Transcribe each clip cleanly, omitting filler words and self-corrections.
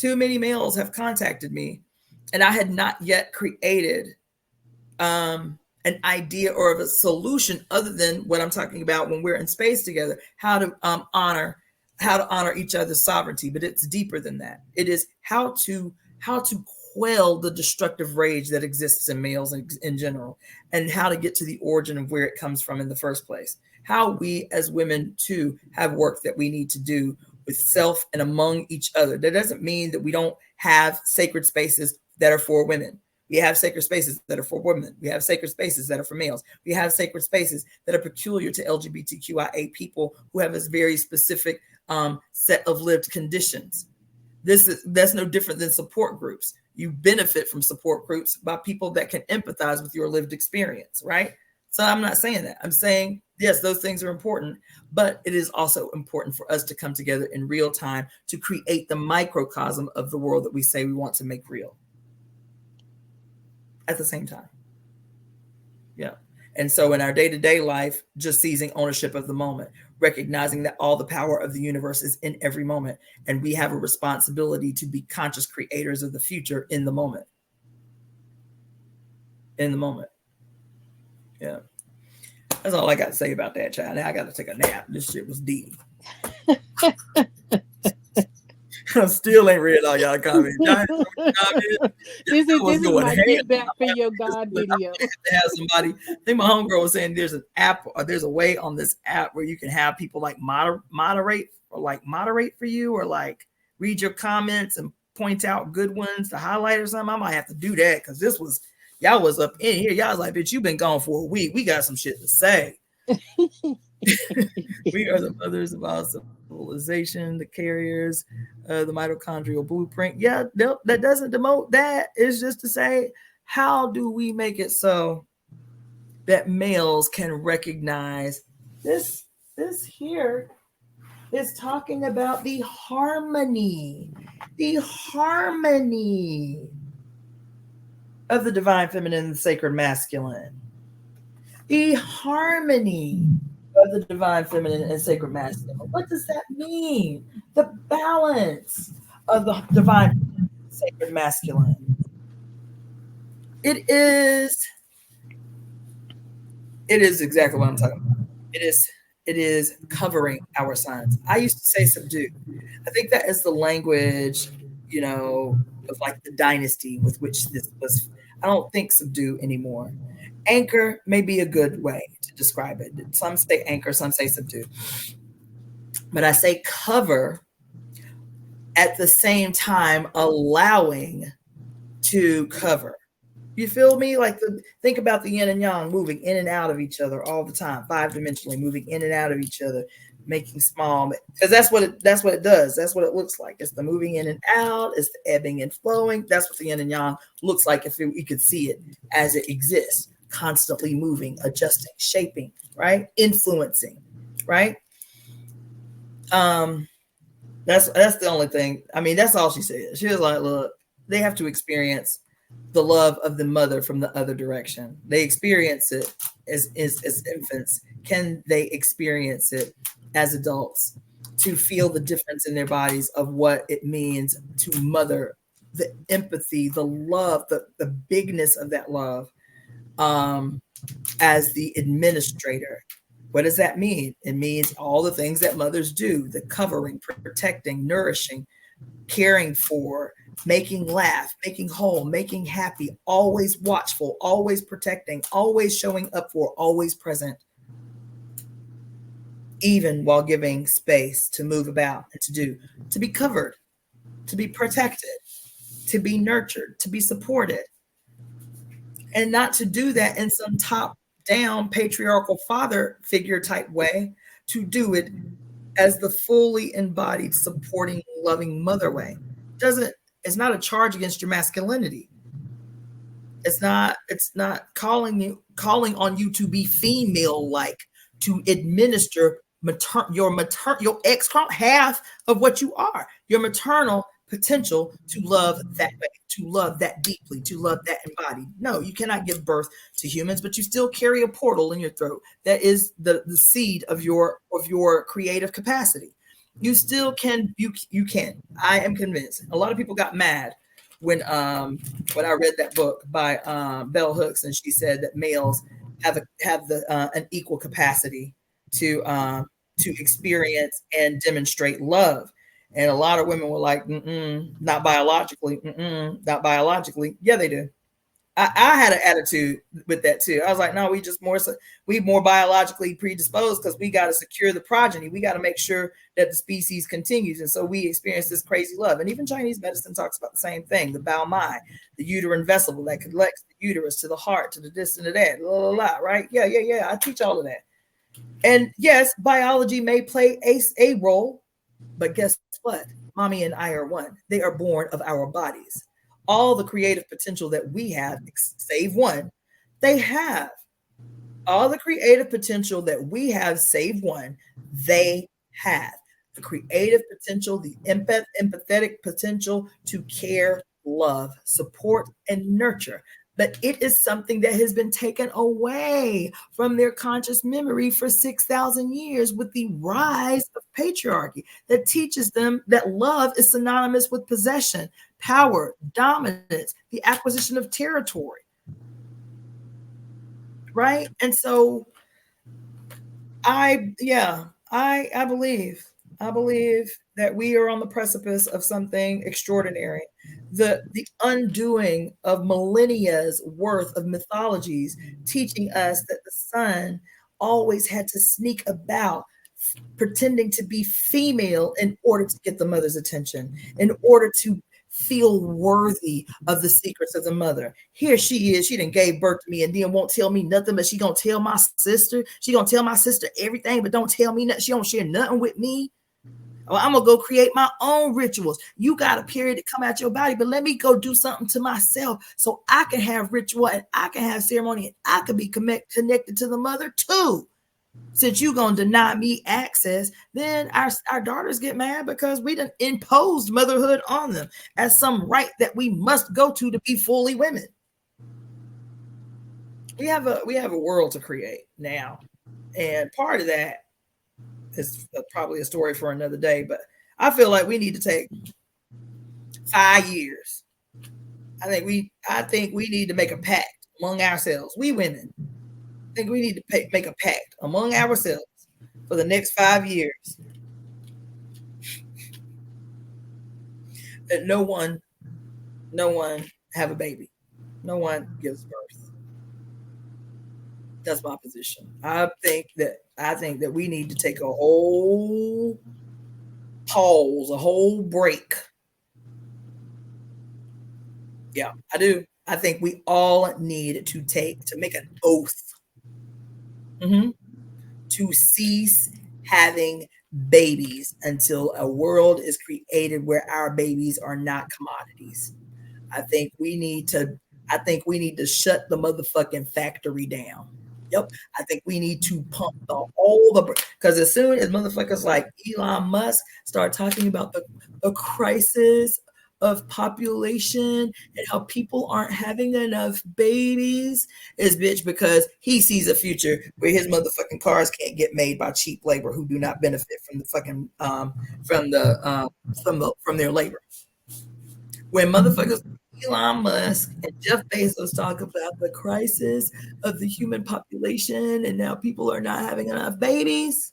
Too many males have contacted me, and I had not yet created an idea or of a solution other than what I'm talking about when we're in space together, how to honor each other's sovereignty. But it's deeper than that. It is how to quell the destructive rage that exists in males in general, and how to get to the origin of where it comes from in the first place. How we as women too have work that we need to do with self and among each other. That doesn't mean that we don't have sacred spaces that are for women. We have sacred spaces that are for women. We have sacred spaces that are for males. We have sacred spaces that are peculiar to LGBTQIA people who have a very specific set of lived conditions. That's no different than support groups. You benefit from support groups by people that can empathize with your lived experience, right? So I'm not saying that. I'm saying, yes, those things are important, but it is also important for us to come together in real time to create the microcosm of the world that we say we want to make real at the same time. Yeah. And so in our day-to-day life, just seizing ownership of the moment, recognizing that all the power of the universe is in every moment. And we have a responsibility to be conscious creators of the future in the moment. In the moment. Yeah. That's all I got to say about that, child. Now I got to take a nap. This shit was deep. I still ain't read all y'all comments. This is my get back for your God video. To have somebody, I think my homegirl was saying there's an app, or there's a way on this app where you can have people like moderate for you, or like read your comments and point out good ones to highlight or something. I might have to do that, because this was, y'all was up in here. Y'all was like, bitch, you've been gone for a week. We got some shit to say. We are the mothers of our civilization, the carriers, the mitochondrial blueprint. Yeah, that doesn't demote that. It's just to say, how do we make it so that males can recognize this here is talking about the harmony of the divine feminine and the sacred masculine. The harmony of the divine feminine and sacred masculine. What does that mean? The balance of the divine feminine and sacred masculine. It is exactly what I'm talking about. It is covering our sons. I used to say subdue. I think that is the language, of like the dynasty with which this was. I don't think subdue anymore. Anchor may be a good way to describe it. Some say anchor, some say subdue. But I say cover at the same time allowing to cover. You feel me? Like think about the yin and yang moving in and out of each other all the time, 5-dimensionally moving in and out of each other, making small, because that's what it does. That's what it looks like. It's the moving in and out, it's the ebbing and flowing. That's what the yin and yang looks like if you could see it as it exists, constantly moving, adjusting, shaping, right? Influencing, right? That's the only thing. I mean, that's all she said. She was like, look, they have to experience the love of the mother from the other direction. They experience it as infants. Can they experience it as adults to feel the difference in their bodies of what it means to mother, the empathy, the love, the bigness of that love as the administrator? What does that mean? It means all the things that mothers do: the covering, protecting, nourishing, caring for, making laugh, making whole, making happy, always watchful, always protecting, always showing up for, always present, even while giving space to move about and to be covered, to be protected, to be nurtured, to be supported, and not to do that in some top-down patriarchal father figure type way, to do it as the fully embodied, supporting, loving mother way. It's not a charge against your masculinity. It's not calling on you to be female-like, to administer your half of what you are, your maternal potential to love that way, to love that deeply, to love that embodied. No, you cannot give birth to humans, but you still carry a portal in your throat that is the seed of your creative capacity. You still can. You can. I am convinced. A lot of people got mad when I read that book by Bell Hooks, and she said that males have the an equal capacity to experience and demonstrate love. And a lot of women were like, not biologically, not biologically. Yeah, they do. I had an attitude with that too. I was like, no, we more biologically predisposed because we got to secure the progeny. We got to make sure that the species continues. And so we experience this crazy love. And even Chinese medicine talks about the same thing, the Bao Mai, the uterine vessel that connects the uterus to the heart, to the this and to that, right? Yeah. I teach all of that. And yes, biology may play a role, but guess what? Mommy and I are one. They are born of our bodies. All the creative potential that we have, save one, they have. All the creative potential that we have, save one, they have. The creative potential, the empathetic potential to care, love, support, and nurture. But it is something that has been taken away from their conscious memory for 6,000 years with the rise of patriarchy that teaches them that love is synonymous with possession, power, dominance, the acquisition of territory. Right? And so I believe that we are on the precipice of something extraordinary. The undoing of millennia's worth of mythologies, teaching us that the son always had to sneak about, pretending to be female in order to get the mother's attention, in order to feel worthy of the secrets of the mother. Here she is. She done gave birth to me and then won't tell me nothing, but she gonna tell my sister. She gonna tell my sister everything, but don't tell me nothing. She don't share nothing with me. Well, I'm gonna go create my own rituals. You got a period to come out your body, but let me go do something to myself so I can have ritual and I can have ceremony and I can be connected to the mother too. Since you gonna deny me access, then our daughters get mad because we done imposed motherhood on them as some right that we must go to be fully women. We have a world to create now, and part of that is probably a story for another day. But I feel like we need to take 5 years. I think we need to make a pact among ourselves. We women. I think we need to make a pact among ourselves for the next 5 years that no one have a baby. No one gives birth. That's my position. I think that we need to take a whole pause, a whole break. Yeah, I do. I think we all need to make an oath to cease having babies until a world is created where our babies are not commodities. I think we need to shut the motherfucking factory down. Yep. I think we need to pump because as soon as motherfuckers like Elon Musk start talking about the crisis of population and how people aren't having enough babies, is bitch because he sees a future where his motherfucking cars can't get made by cheap labor who do not benefit from the fucking from their labor. When motherfuckers Elon Musk and Jeff Bezos talk about the crisis of the human population and now people are not having enough babies,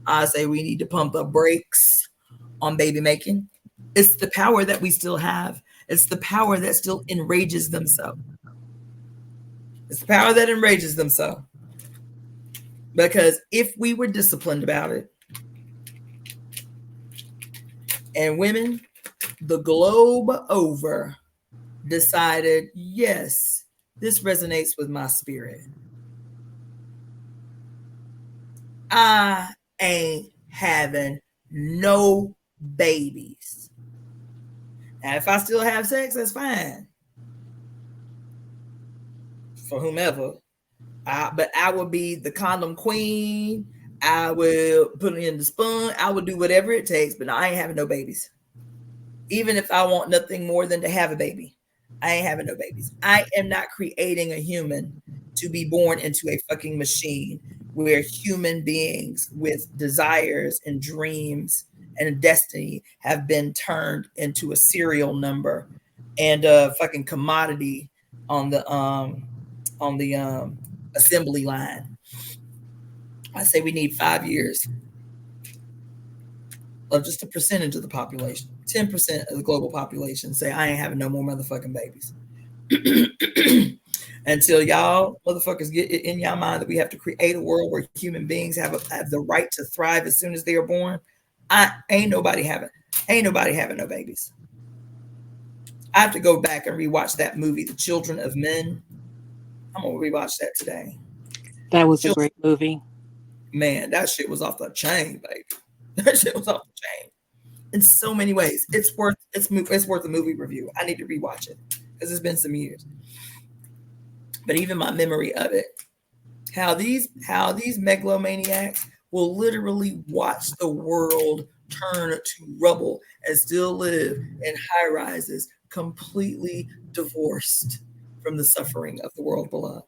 I say we need to pump the brakes on baby making. It's the power that we still have. It's the power that still enrages them so. It's the power that enrages them so. Because if we were disciplined about it, and women the globe over decided, yes, this resonates with my spirit. I ain't having no babies. Now, if I still have sex, that's fine. For whomever. But I will be the condom queen. I will put it in the spun. I will do whatever it takes, but I ain't having no babies. Even if I want nothing more than to have a baby, I ain't having no babies. I am not creating a human to be born into a fucking machine where human beings with desires and dreams and a destiny have been turned into a serial number and a fucking commodity on the assembly line. I say we need 5 years of just a percentage of the population, 10% of the global population say, I ain't having no more motherfucking babies. Until y'all motherfuckers get it in y'all mind that we have to create a world where human beings have the right to thrive as soon as they are born, ain't nobody having no babies. I have to go back and rewatch that movie, The Children of Men. I'm gonna rewatch that today. That was a great movie. Man, that shit was off the chain, baby. That shit was off the chain in so many ways. It's worth a movie review. I need to rewatch it because it's been some years. But even my memory of it, how these megalomaniacs will literally watch the world turn to rubble and still live in high rises, completely divorced from the suffering of the world below.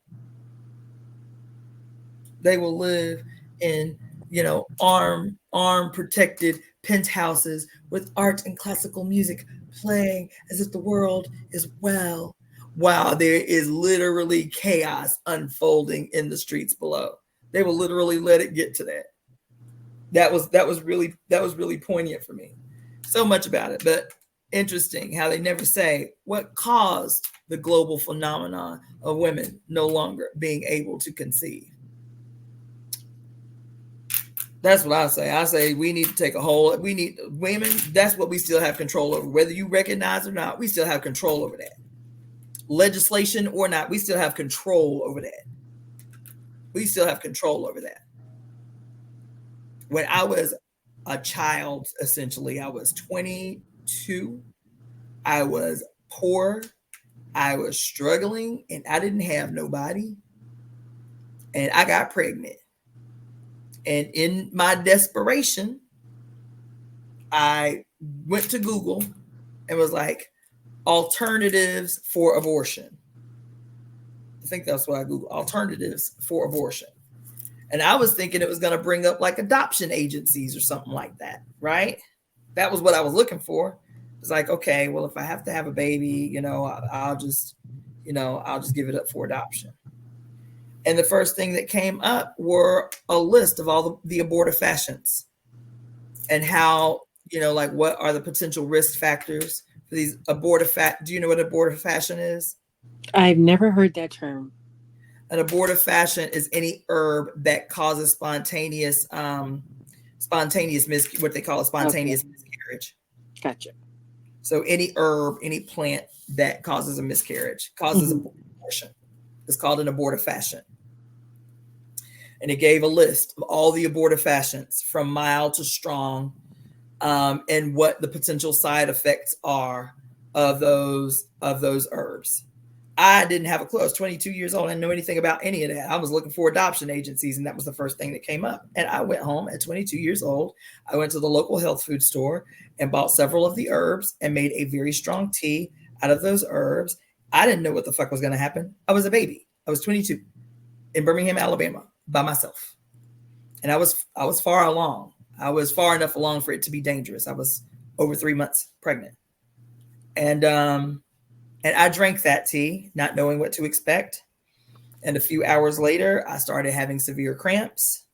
They will live in, arm protected penthouses with art and classical music playing as if the world is well. Wow, there is literally chaos unfolding in the streets below. They will literally let it get to that. That was really poignant for me. So much about it, but interesting how they never say what caused the global phenomenon of women no longer being able to conceive. That's what I say. I say we need to take we need women. That's what we still have control over. Whether you recognize or not, we still have control over that. Legislation or not, we still have control over that. We still have control over that. When I was a child, essentially, I was 22. I was poor. I was struggling and I didn't have nobody. And I got pregnant. And in my desperation, I went to Google and was like, alternatives for abortion. I think that's what I Googled, alternatives for abortion. And I was thinking it was going to bring up like adoption agencies or something like that, right? That was what I was looking for. It's like, okay, well, if I have to have a baby, I'll just give it up for adoption. And the first thing that came up were a list of all the abortifacients and how, what are the potential risk factors for these abortifacient. Do you know what abortifacient is? I've never heard that term. An abortifacient is any herb that causes spontaneous what they call a spontaneous miscarriage. Gotcha. So any herb, any plant that causes a miscarriage, causes abortion. It's called an abortifacient. And it gave a list of all the abortifacients from mild to strong, and what the potential side effects are of those herbs. I didn't have a clue. I was 22 years old. I didn't know anything about any of that. I was looking for adoption agencies, and that was the first thing that came up. And I went home at 22 years old. I went to the local health food store and bought several of the herbs and made a very strong tea out of those herbs. I didn't know what the fuck was going to happen. I was a baby. I was 22 in Birmingham, Alabama, by myself. And I was far along. I was far enough along for it to be dangerous. I was over 3 months pregnant. And I drank that tea, not knowing what to expect. And a few hours later, I started having severe cramps.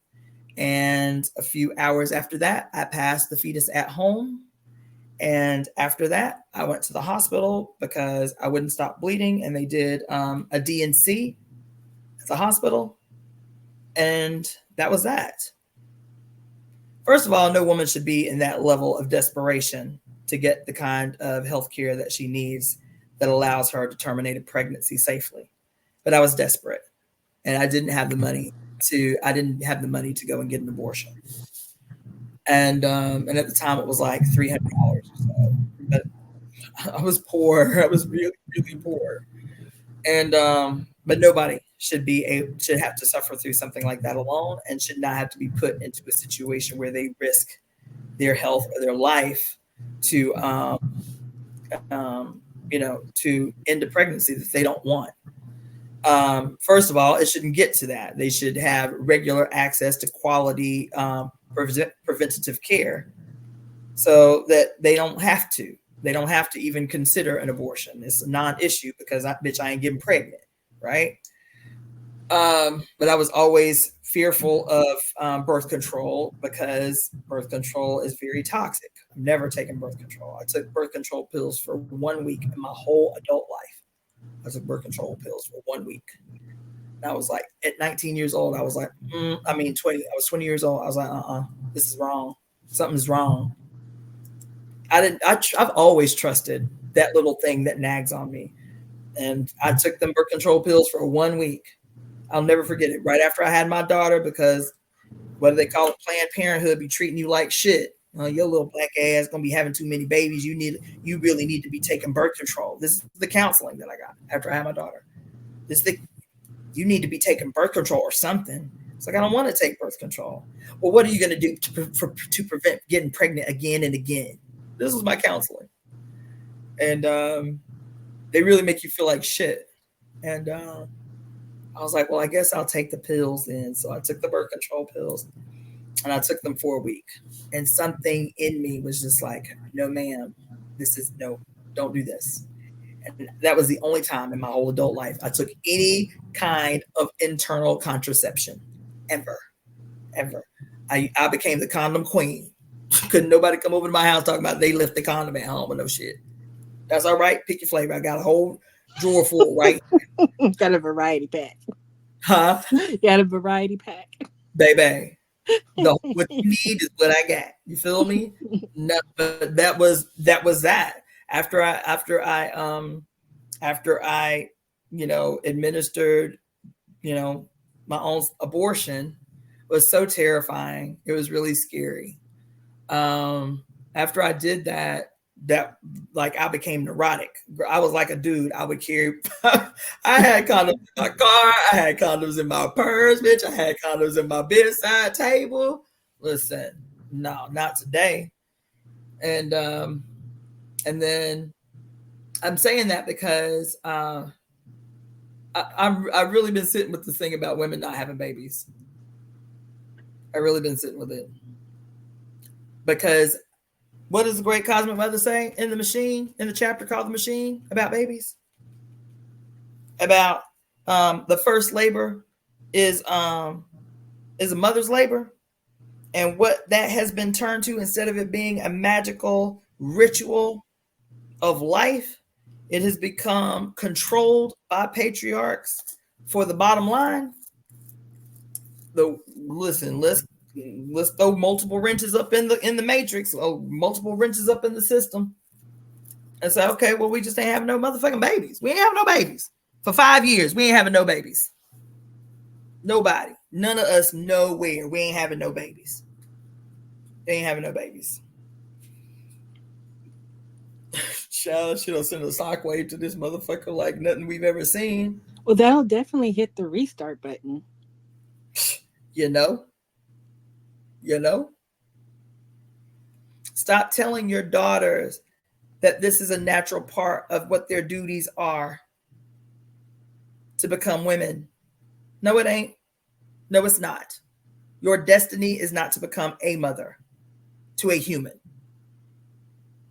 And a few hours after that, I passed the fetus at home. And after that, I went to the hospital because I wouldn't stop bleeding. And they did a D&C at the hospital. And that was that. First of all, no woman should be in that level of desperation to get the kind of health care that she needs that allows her to terminate a pregnancy safely. But I was desperate and I didn't have the money to go and get an abortion. And at the time it was like $300 or so. But I was poor. I was really, really poor. And but nobody should have to suffer through something like that alone, and should not have to be put into a situation where they risk their health or their life to to end a pregnancy that they don't want. First of all, it shouldn't get to that. They should have regular access to quality preventative care so that they don't have to. They don't have to even consider an abortion. It's a non-issue because I ain't getting pregnant, right? But I was always fearful of birth control because birth control is very toxic. I've never taken birth control. I took birth control pills for 1 week in my whole adult life. I took birth control pills for 1 week. And I was like, at 19 years old, I was like, 20. I was 20 years old. I was like, this is wrong. Something's wrong. I've always trusted that little thing that nags on me. And I took them birth control pills for 1 week. I'll never forget it. Right after I had my daughter, because what do they call it? Planned Parenthood be treating you like shit. Your little black ass gonna be having too many babies. You really need to be taking birth control. This is the counseling that I got after I had my daughter. You need to be taking birth control or something. It's like, I don't want to take birth control. Well, what are you gonna do to prevent getting pregnant again and again? This was my counseling, and they really make you feel like shit. And I was like, well, I guess I'll take the pills then. So I took the birth control pills, and I took them for a week. And something in me was just like, no, ma'am, don't do this. And that was the only time in my whole adult life I took any kind of internal contraception, ever. I became the condom queen. Couldn't nobody come over to my house talking about they left the condom at home or no shit. That's all right. Pick your flavor. I got a whole drawer full, right? Got a variety pack. Huh? Got a variety pack. Baby. What you need is what I got. You feel me? No, but that was that. After I administered, my own abortion, was so terrifying. It was really scary. After I did that like I became neurotic. I was like a dude. I would carry I had condoms in my car, I had condoms in my purse, bitch. I had condoms in my bedside table. Listen, no, not today. And then I'm saying that because I've really been sitting with this thing about women not having babies. I've really been sitting with it. Because what does the great cosmic mother say in the chapter called The Machine, about babies? About the first labor is a mother's labor, and what that has been turned to, instead of it being a magical ritual of life, it has become controlled by patriarchs for the bottom line. Let's throw multiple wrenches up in the matrix, or multiple wrenches up in the system, and say, okay, well, we just ain't having no motherfucking babies. We ain't having no babies for 5 years. We ain't having no babies. Nobody, none of us, nowhere. We ain't having no babies. They ain't having no babies. Child, she'll send a shockwave to this motherfucker like nothing we've ever seen. Well, that'll definitely hit the restart button. You know? Stop telling your daughters that this is a natural part of what their duties are to become women. No, it ain't. No, it's not. Your destiny is not to become a mother to a human.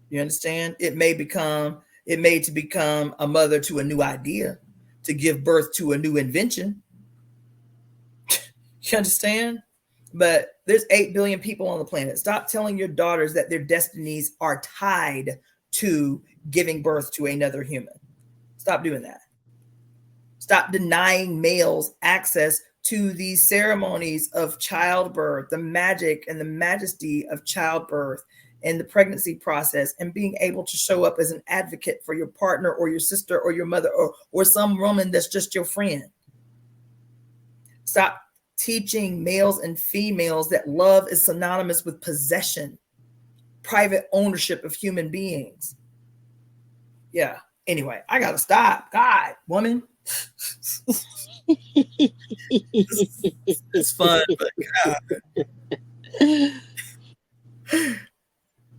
You understand? It may to become a mother to a new idea, to give birth to a new invention. You understand? But there's 8 billion people on the planet. Stop telling your daughters that their destinies are tied to giving birth to another human. Stop doing that. Stop denying males access to these ceremonies of childbirth, the magic and the majesty of childbirth and the pregnancy process, and being able to show up as an advocate for your partner or your sister or your mother or some woman that's just your friend. Stop teaching males and females that love is synonymous with possession, private ownership of human beings. Yeah. Anyway, I gotta stop. God, woman. It's fun, but God.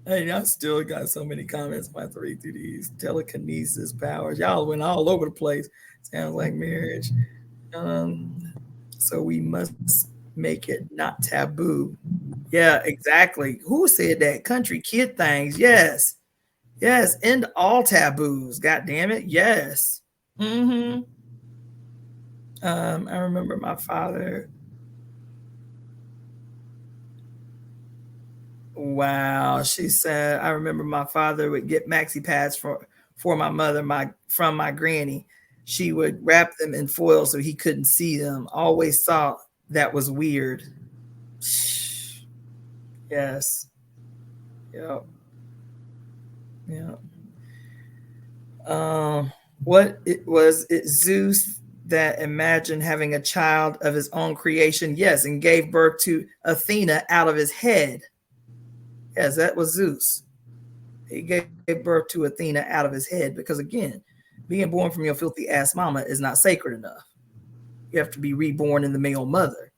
Hey, I still got so many comments. I have to read through these. Telekinesis powers. Y'all went all over the place. Sounds like marriage. So we must make it not taboo. Yeah, exactly. Who said that? Country kid things. Yes. Yes. End all taboos. God damn it. Yes. Mm-hmm. I remember my father. Wow. She said, I remember my father would get maxi pads for my mother, from my granny. She would wrap them in foil so he couldn't see them. Always thought that was weird. Yes. Yep. Yep. What it was it Zeus that imagined having a child of his own creation? Yes, and gave birth to Athena out of his head. Yes, that was Zeus. He gave birth to Athena out of his head because, again, being born from your filthy ass mama is not sacred enough. You have to be reborn in the male mother,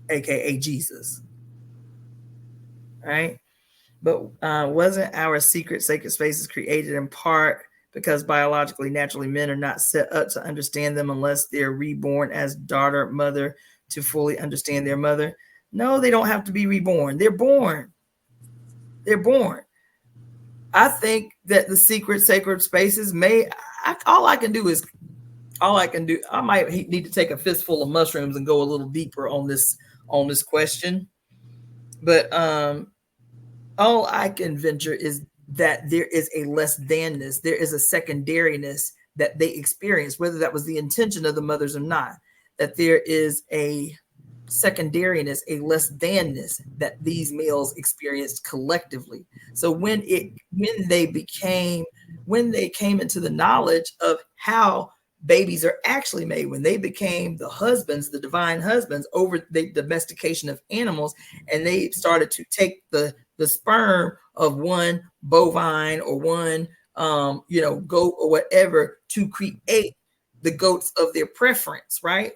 aka Jesus. Right? But wasn't our secret sacred spaces created in part because biologically, naturally, men are not set up to understand them unless they're reborn as daughter, mother to fully understand their mother? No, they don't have to be reborn. They're born. They're born. I think that the secret sacred spaces all I can do. I might need to take a fistful of mushrooms and go a little deeper on this question. But all I can venture is that there is a less than-ness, there is a secondariness that they experience, whether that was the intention of the mothers or not, that there is a secondariness, a less than-ness that these males experienced collectively. So when they came into the knowledge of how babies are actually made, when they became the husbands, the divine husbands over the domestication of animals, and they started to take the sperm of one bovine or one goat or whatever to create the goats of their preference, right?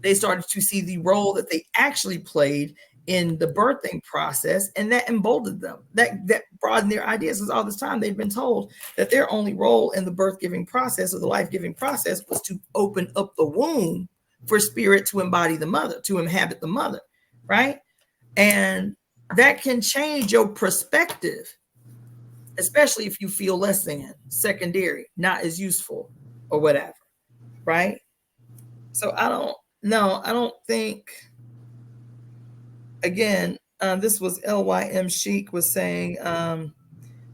They started to see the role that they actually played in the birthing process, and that emboldened them. That broadened their ideas, because all this time they'd been told that their only role in the birth-giving process or the life-giving process was to open up the womb for spirit to embody the mother, to inhabit the mother, right? And that can change your perspective, especially if you feel less than, secondary, not as useful, or whatever, right? So I don't think, again, this was LYM Chic was saying,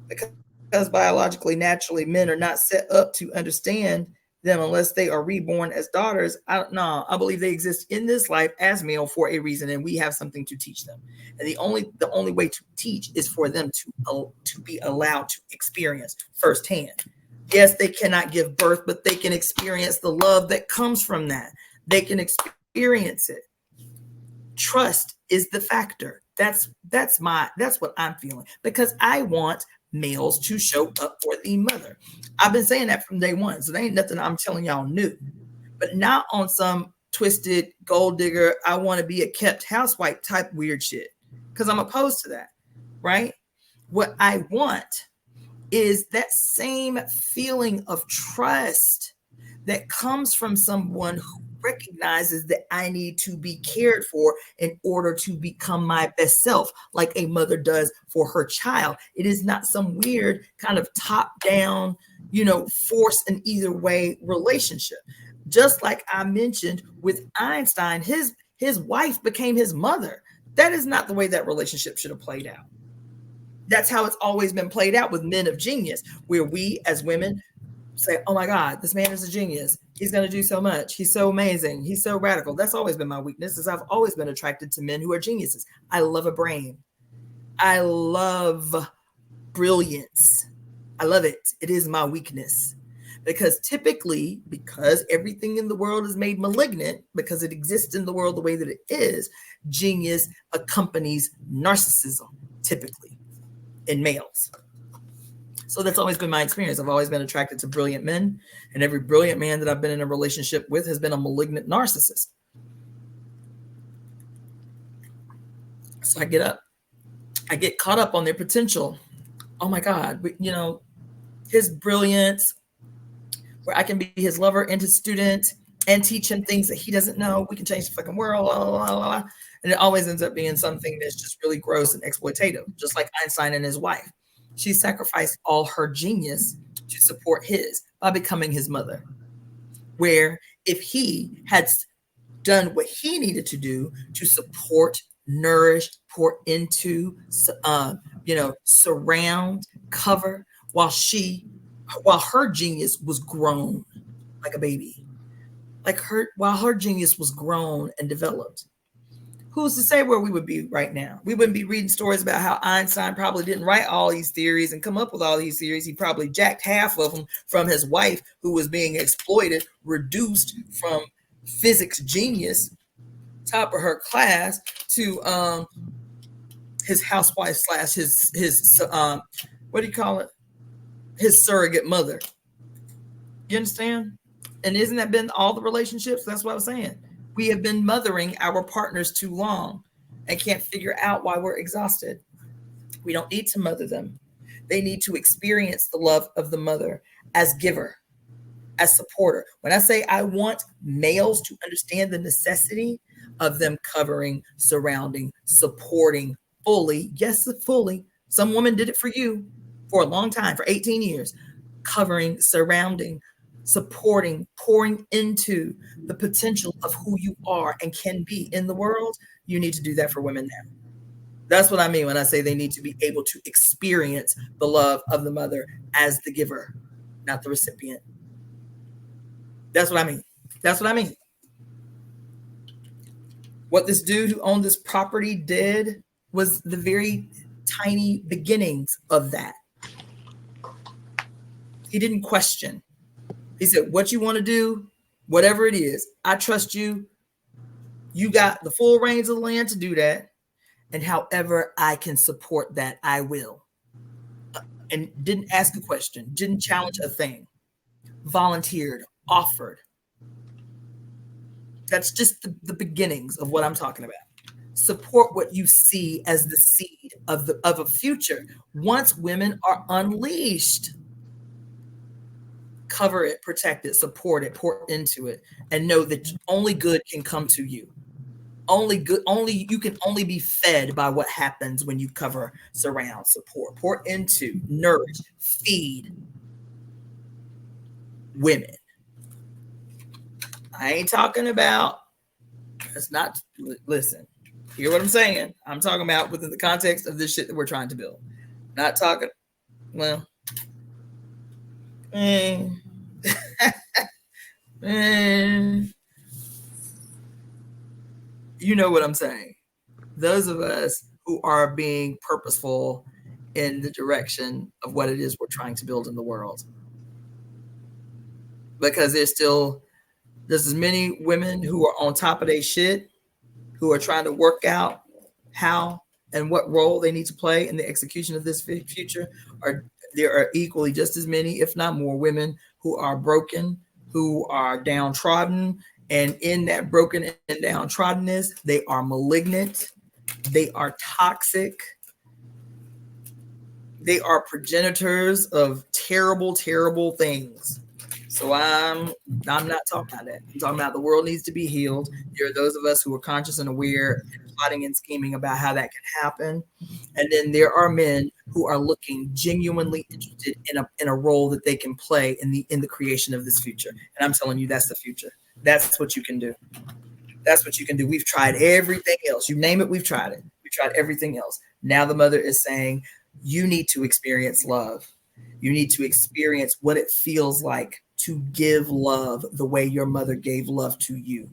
because biologically, naturally, men are not set up to understand them unless they are reborn as daughters. I believe they exist in this life as male for a reason, and we have something to teach them. And the only way to teach is for them to be allowed to experience firsthand. Yes, they cannot give birth, but they can experience the love that comes from that. They can experience it. Trust is the factor. That's what I'm feeling, because I want males to show up for the mother. I've been saying that from day one, so there ain't nothing I'm telling y'all new, but not on some twisted gold digger, I want to be a kept housewife type weird shit, because I'm opposed to that, right? What I want is that same feeling of trust that comes from someone who recognizes that I need to be cared for in order to become my best self, like a mother does for her child. It is not some weird kind of top down, force in either way relationship. Just like I mentioned with Einstein, his wife became his mother. That is not the way that relationship should have played out. That's how it's always been played out with men of genius, where we as women say, oh my God, this man is a genius. He's going to do so much. He's so amazing. He's so radical. That's always been my weakness, is I've always been attracted to men who are geniuses. I love a brain. I love brilliance. I love it. It is my weakness. Because typically, because everything in the world is made malignant, because it exists in the world the way that it is, genius accompanies narcissism, typically, in males. So that's always been my experience. I've always been attracted to brilliant men, and every brilliant man that I've been in a relationship with has been a malignant narcissist. So I get caught up on their potential. Oh my God, his brilliance, where I can be his lover and his student, and teach him things that he doesn't know. We can change the fucking world, blah, blah, blah, blah. And it always ends up being something that's just really gross and exploitative, just like Einstein and his wife. She sacrificed all her genius to support his by becoming his mother. Where if he had done what he needed to do to support, nourish, pour into, surround, cover, while her genius was grown like a baby, while her genius was grown and developed. Who's to say where we would be right now? We wouldn't be reading stories about how Einstein probably didn't write all these theories and come up with all these theories. He probably jacked half of them from his wife, who was being exploited, reduced from physics genius, top of her class, to his housewife slash his what do you call it? His surrogate mother. You understand? And isn't that been all the relationships? That's what I was saying. We have been mothering our partners too long and can't figure out why we're exhausted. We don't need to mother them. They need to experience the love of the mother as giver, as supporter. When I say I want males to understand the necessity of them covering, surrounding, supporting fully, yes, fully. Some woman did it for you for a long time, for 18 years, covering, surrounding, supporting, pouring into the potential of who you are and can be in the world. You need to do that for women now. That's what I mean when I say they need to be able to experience the love of the mother as the giver, not the recipient. That's what I mean. That's what I mean. What this dude who owned this property did was the very tiny beginnings of that. He didn't question. He said, what you want to do, whatever it is, I trust you. You got the full reins of the land to do that. And however I can support that, I will. And didn't ask a question, didn't challenge a thing, volunteered, offered. That's just the beginnings of what I'm talking about. Support what you see as the seed of a future. Once women are unleashed, cover it, protect it, support it, pour into it, and know that only good can come to you. You can only be fed by what happens when you cover, surround, support, pour into, nourish, feed women. I ain't talking about, it's not, listen, hear what I'm saying? I'm talking about within the context of this shit that we're trying to build. Not talking, well, you know what I'm saying. Those of us who are being purposeful in the direction of what it is we're trying to build in the world. Because there's as many women who are on top of their shit, who are trying to work out how and what role they need to play in the execution of this future. There are equally just as many, if not more, women who are broken, who are downtrodden. And in that broken and downtroddenness, they are malignant. They are toxic. They are progenitors of terrible, terrible things. So I'm not talking about that. I'm talking about the world needs to be healed. There are those of us who are conscious and aware, and plotting and scheming about how that can happen. And then there are men who are looking genuinely interested in a role that they can play in the creation of this future. And I'm telling you, that's the future. That's what you can do. That's what you can do. We've tried everything else. You name it, we've tried it. We tried everything else. Now the mother is saying, you need to experience love. You need to experience what it feels like to give love the way your mother gave love to you.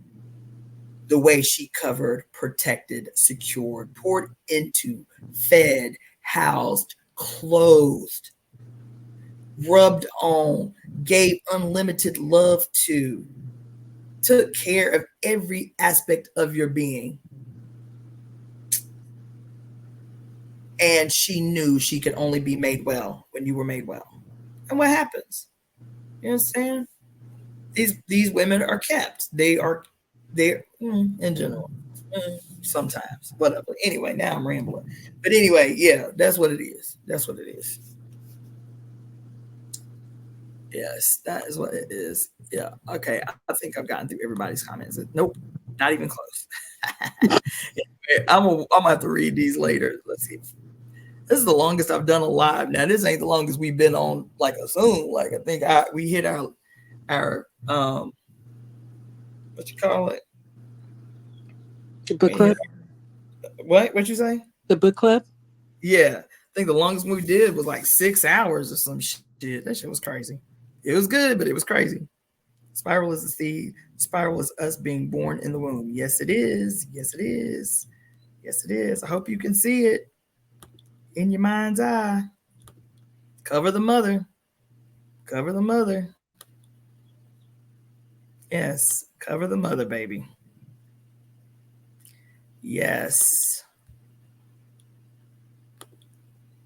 The way she covered, protected, secured, poured into, fed, housed, clothed, rubbed on, gave unlimited love to, took care of every aspect of your being. And she knew she could only be made well when you were made well. And what happens? You understand? These women are kept. They're in general. Sometimes. Whatever. Anyway, now I'm rambling. But anyway, yeah, that's what it is. That's what it is. Yes, that is what it is. Yeah. Okay. I think I've gotten through everybody's comments. Nope, not even close. I'm gonna have to read these later. Let's see. This is the longest I've done a live. Now this ain't the longest we've been on like a Zoom. Like I think we hit our what you call it? The book club. What you say? The book club. Yeah, I think the longest we did was like 6 hours or some shit. That shit was crazy. It was good, but it was crazy. Spiral is the seed. Spiral is us being born in the womb. Yes, it is. Yes, it is. Yes, it is. I hope you can see it in your mind's eye. Cover the mother. Cover the mother. Yes, cover the mother, baby. Yes.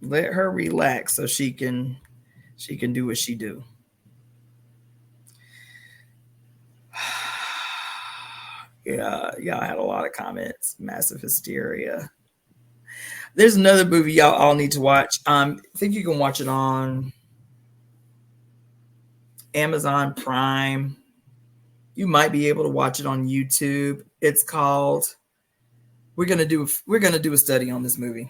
Let her relax so she can do what she do. Yeah, y'all had a lot of comments. Massive hysteria. There's another movie y'all all need to watch. I think you can watch it on Amazon Prime. You might be able to watch it on YouTube. It's called. We're gonna do a study on this movie.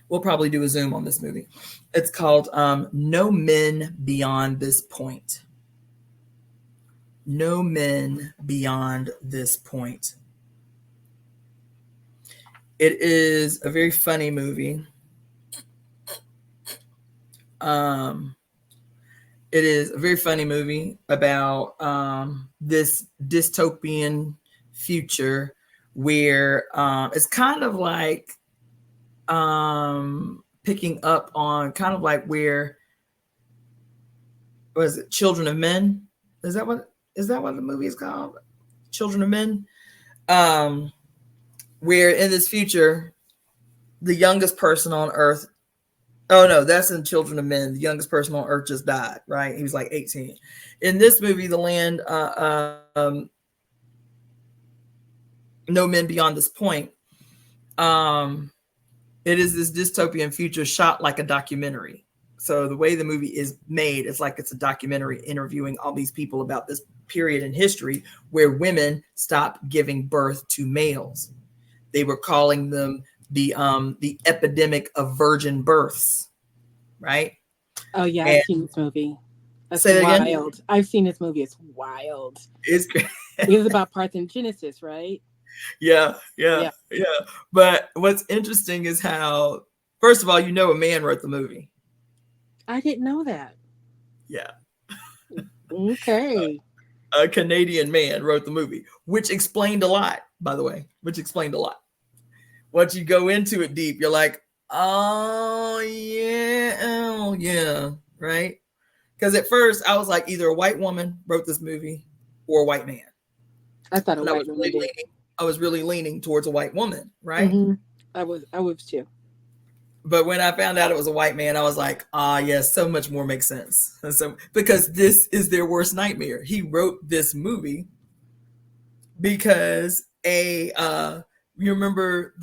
We'll probably do a Zoom on this movie. It's called No Men Beyond This Point. No Men Beyond This Point. It is a very funny movie. It is a very funny movie about this dystopian future where it's kind of like picking up on kind of like where was it Children of Men? Is that what the movie is called? Children of Men. Where in this future, the youngest person on Earth. Oh no, that's in Children of Men. The youngest person on Earth just died. Right, he was like 18. In this movie, The Land, No Men Beyond This Point. It is this dystopian future shot like a documentary. So the way the movie is made, it's like it's a documentary interviewing all these people about this period in history where women stopped giving birth to males. They were calling them the epidemic of virgin births, right? Oh yeah, I've seen this movie. That's wild. Again? I've seen this movie. It's wild. It's great. It's about parthenogenesis, right? Yeah. But what's interesting is how, first of all, a man wrote the movie. I didn't know that. Yeah. Okay. A Canadian man wrote the movie, which explained a lot, by the way, Once you go into it deep, you're like, oh, yeah, right? Because at first I was like, either a white woman wrote this movie or a white man. I thought a white woman did. I was really leaning towards a white woman, right? Mm-hmm. I was too. But when I found out it was a white man, I was like, yes, so much more makes sense. And so, because this is their worst nightmare. He wrote this movie because you remember,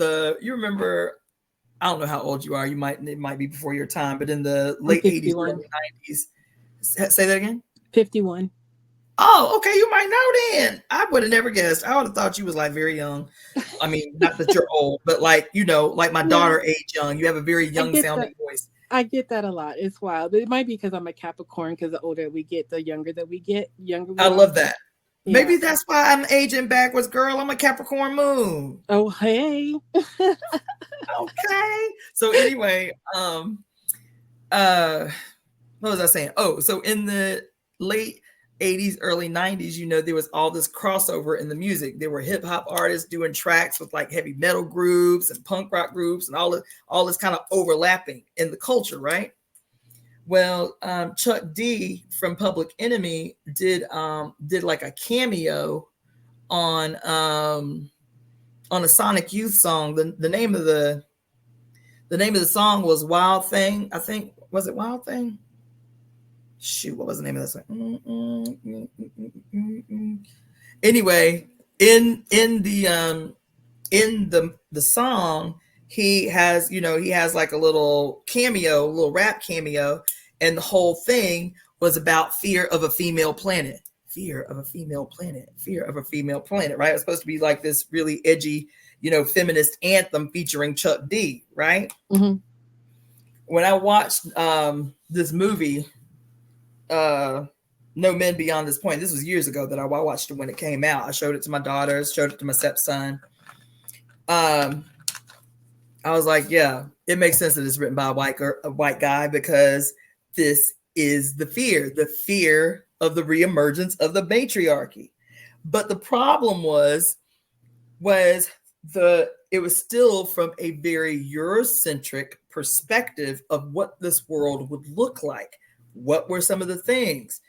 I don't know how old you are. It might be before your time, but in the late 80s, early 90s. Say that again? 51. Oh, okay. You might know then. I would have never guessed. I would have thought you was like very young. I mean, not that you're old, but like, like my daughter age young. You have a very young sounding voice. I get that a lot. It's wild. It might be because I'm a Capricorn, because the older we get, the younger that we get. I love that. Yeah. Maybe that's why I'm aging backwards, girl. I'm a Capricorn moon. Oh, hey. Okay. So anyway, what was I saying? Oh, so in the late 80s, early 90s, there was all this crossover in the music. There were hip hop artists doing tracks with like heavy metal groups and punk rock groups and all this kind of overlapping in the culture, right? Well, Chuck D from Public Enemy did like a cameo on a Sonic Youth song. The name of the song was Wild Thing. I think, was it Wild Thing? Shoot, what was the name of that song? Anyway, in the song, he has like a little rap cameo, And the whole thing was about fear of a female planet. Fear of a female planet. Fear of a female planet, right? It was supposed to be like this really edgy, feminist anthem featuring Chuck D, right? Mm-hmm. When I watched this movie, No Men Beyond This Point, this was years ago that I watched it when it came out. I showed it to my daughters, showed it to my stepson. I was like, yeah, it makes sense that it's written by a white guy, because this is the fear of the reemergence of the matriarchy. But the problem was it was still from a very Eurocentric perspective of what this world would look like. What were some of the things?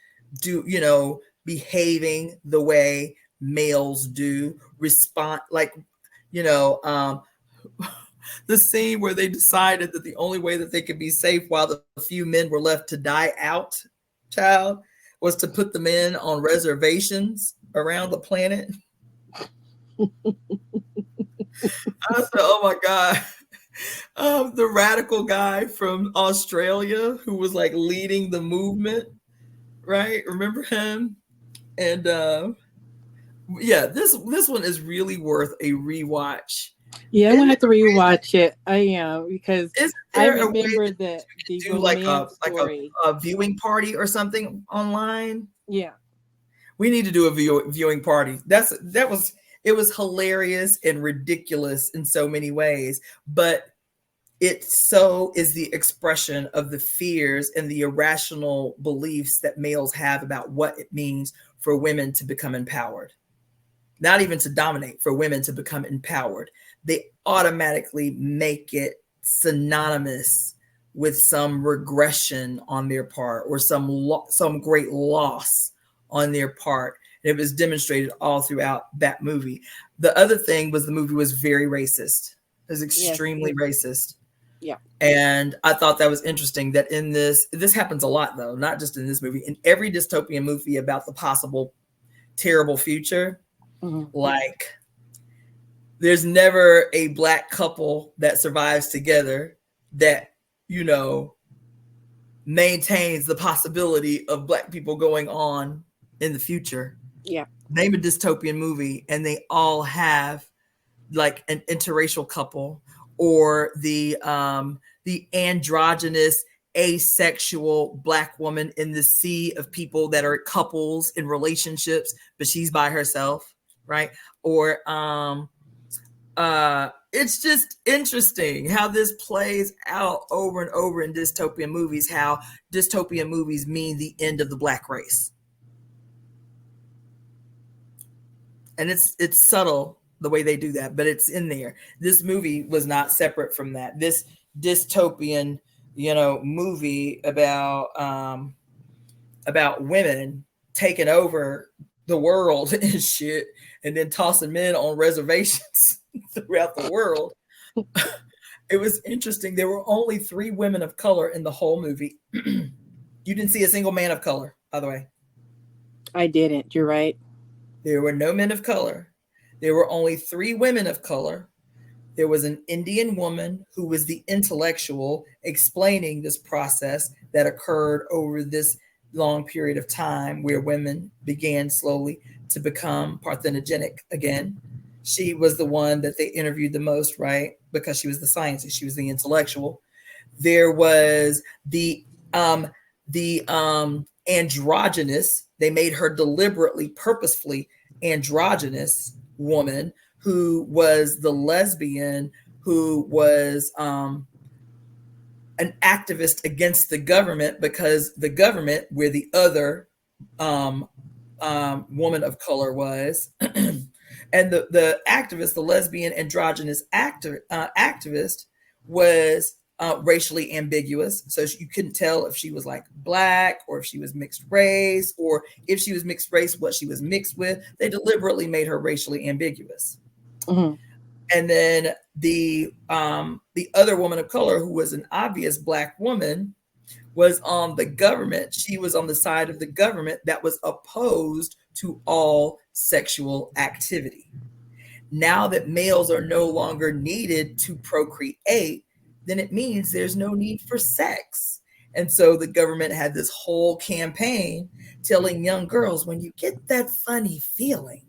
Behaving the way males do, respond like, the scene where they decided that the only way that they could be safe while the few men were left to die out, child, was to put the men on reservations around the planet. I said, oh my God. The radical guy from Australia who was like leading the movement, right? Remember him? And yeah, this one is really worth a rewatch. Yeah, I'm gonna have to rewatch it. I am, because I remember the do like a viewing party or something online. Yeah, we need to do a viewing party. It was hilarious and ridiculous in so many ways, but it so is the expression of the fears and the irrational beliefs that males have about what it means for women to become empowered. Not even to dominate, for women to become empowered. They automatically make it synonymous with some regression on their part, or some great loss on their part. And it was demonstrated all throughout that movie. The other thing was the movie was very racist. It was extremely racist. Yeah. And I thought that was interesting that in this happens a lot, though, not just in this movie, in every dystopian movie about the possible terrible future. Mm-hmm. Like, there's never a Black couple that survives together that, maintains the possibility of Black people going on in the future. Yeah. Name a dystopian movie and they all have like an interracial couple, or the androgynous, asexual Black woman in the sea of people that are couples in relationships, but she's by herself, right? Or it's just interesting how this plays out over and over in dystopian movies, how dystopian movies mean the end of the Black race. And it's subtle the way they do that, but it's in there. This movie was not separate from that. This dystopian, movie about women taking over the world and shit, and then tossing men on reservations throughout the world. It was interesting. There were only 3 women of color in the whole movie. You didn't see a single man of color, by the way. I didn't. You're right. There were no men of color. There were only 3 women of color. There was an Indian woman who was the intellectual, explaining this process that occurred over this long period of time where women began slowly to become parthenogenic again. She was the one that they interviewed the most, right? Because she was the scientist, she was the intellectual. There was the androgynous, they made her deliberately, purposefully androgynous woman, who was the lesbian, who was an activist against the government, because the government, where the other woman of color was, and the activist, the lesbian androgynous activist, was racially ambiguous. So you couldn't tell if she was like Black, or if she was mixed race, or if she was mixed race, what she was mixed with. They deliberately made her racially ambiguous. Mm-hmm. And then the other woman of color, who was an obvious Black woman, was on the government. She was on the side of the government that was opposed to all sexual activity. Now that males are no longer needed to procreate, then it means there's no need for sex. And so the government had this whole campaign telling young girls, when you get that funny feeling,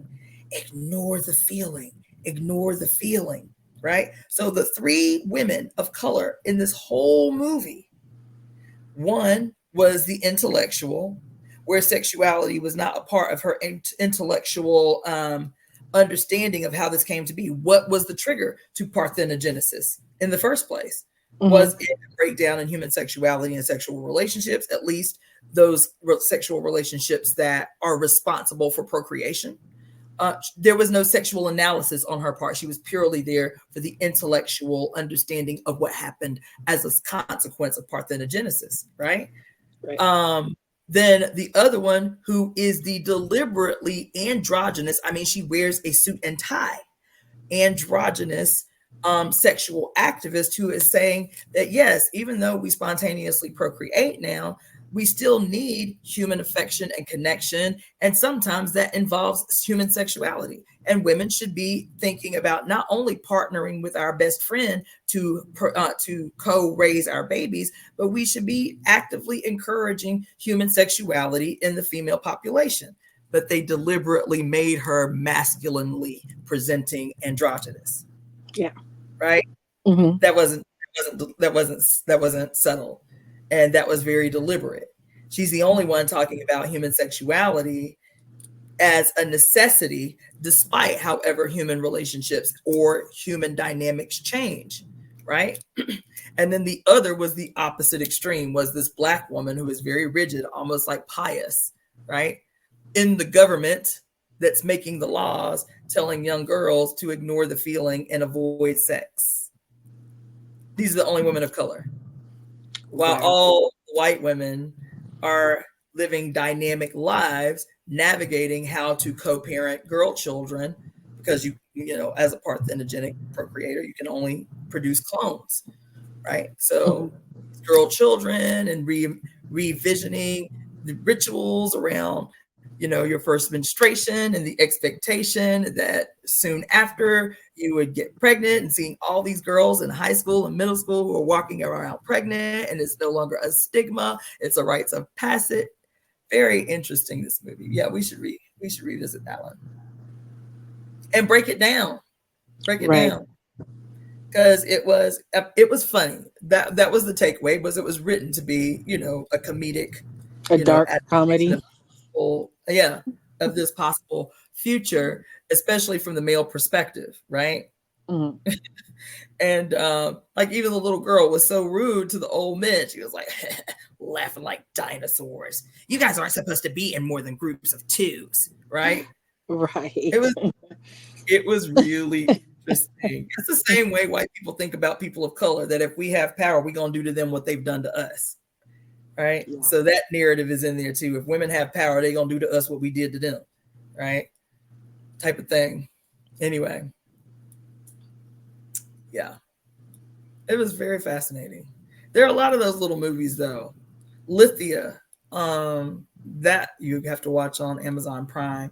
ignore the feeling, ignore the feeling, right? So the three women of color in this whole movie, one was the intellectual, where sexuality was not a part of her intellectual understanding of how this came to be. What was the trigger to parthenogenesis in the first place? Was it a breakdown in human sexuality and sexual relationships, at least those sexual relationships that are responsible for procreation? There was no sexual analysis on her part. She was purely there for the intellectual understanding of what happened as a consequence of parthenogenesis, right? Right. Then the other one, who is the deliberately androgynous, I mean, she wears a suit and tie, androgynous sexual activist, who is saying that, yes, even though we spontaneously procreate now, we still need human affection and connection. And sometimes that involves human sexuality. And women should be thinking about not only partnering with our best friend to co-raise our babies, but we should be actively encouraging human sexuality in the female population. But they deliberately made her masculinely presenting androgynous. Yeah. Right. Mm-hmm. That wasn't subtle, and that was very deliberate. She's the only one talking about human sexuality as a necessity, despite however human relationships or human dynamics change, right? And then the other was the opposite extreme, was this Black woman who was very rigid, almost like pious, right? In the government that's making the laws, telling young girls to ignore the feeling and avoid sex. These are the only women of color. While all white women are living dynamic lives, navigating how to co-parent girl children, because you know, as a parthenogenic procreator, you can only produce clones, right? So girl children and revisioning the rituals around, you know, your first menstruation and the expectation that soon after you would get pregnant, and seeing all these girls in high school and middle school who are walking around pregnant, and it's no longer a stigma, it's a rites of passage. Very interesting, this movie. Yeah, we should revisit that one and break it down. Because it was funny. That was the takeaway, was it was written to be, you know, a comedic, a dark comedy. Of this possible future, especially from the male perspective, right? Mm-hmm. And like, even the little girl was so rude to the old men. She was like laughing like dinosaurs. You guys aren't supposed to be in more than groups of twos, right? Right. It was really interesting. It's the same way white people think about people of color, that if we have power, we're gonna do to them what they've done to us. Right. Yeah. So that narrative is in there too. If women have power, they're gonna do to us what we did to them. Right. Type of thing. Anyway. Yeah. It was very fascinating. There are a lot of those little movies though. Lithia, that you have to watch on Amazon Prime.